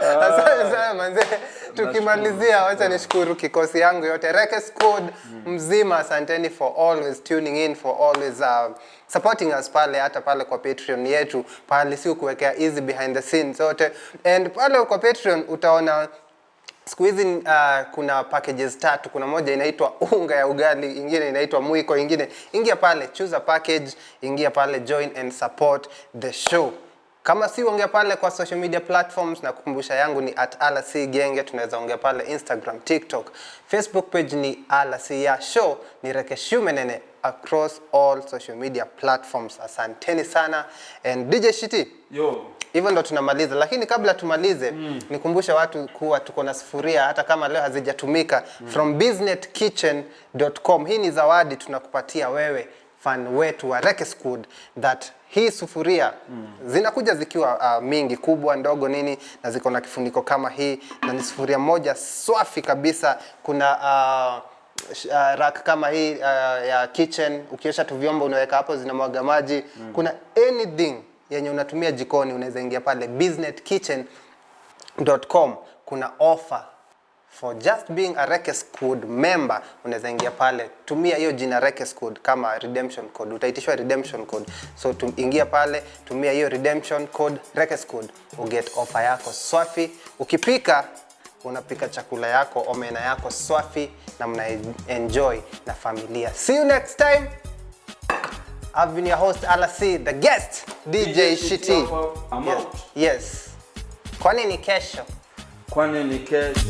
Asante sana manze. Tukimalizia, wacha nishukuru kikosi yangu yote Rekes Code mzima. Asanteni for always tuning in, for always supporting us pale, hata pale kwa Patreon yetu pale, si kuwekea easy behind the scenes zote. And pale kwa Patreon utaona siku hizi kuna packages 3. Kuna moja inaitwa unga ya ugali, ingine inaitwa mwiko, ingine. Ingia pale, choose a package, ingia pale, join and support the show. Kama si ongea pale kwa social media platforms, na kukumbusha yangu ni @alacgenge. Tunaweza ongea pale Instagram, TikTok, Facebook page ni Alasia Show, ni Rekeshumenene across all social media platforms. Asanteni sana. And DJ Shiti. Hivyo ndo tunamaliza, lakini kabla tumalize nikumbusha watu kuwa tuko na sufuria hata kama leo hazijatumika from businesskitchen.com. Hii ni zawadi tunakupatia wewe fan wetu wa Rekes Code, that hii sufuria zinakuja zikiwa mingi, kubwa, ndogo, nini, na ziko na kifuniko kama hii, na ni sufuria moja swafi kabisa. Kuna rack kama hii ya kitchen, ukiosha tu vyombo unaweka hapo, zinamwaga maji. Kuna anything yenye unatumia jikoni unaweza ingia pale businesskitchen.com. Kuna offer for just being a Rekes Code member. Unaweza ingia pale, tumia hiyo jina Rekes Code kama redemption code, utaitishwa redemption code. So ingia pale, tumia hiyo redemption code Rekes Code, uget offer yako swafi. Ukipika, unapika chakula yako, omena yako swafi, na mna enjoy na familia. See you next time. I've been your host Alasi, the guest DJ Shiti. Yes. Kwani ni kesho. Kwani ni kesho.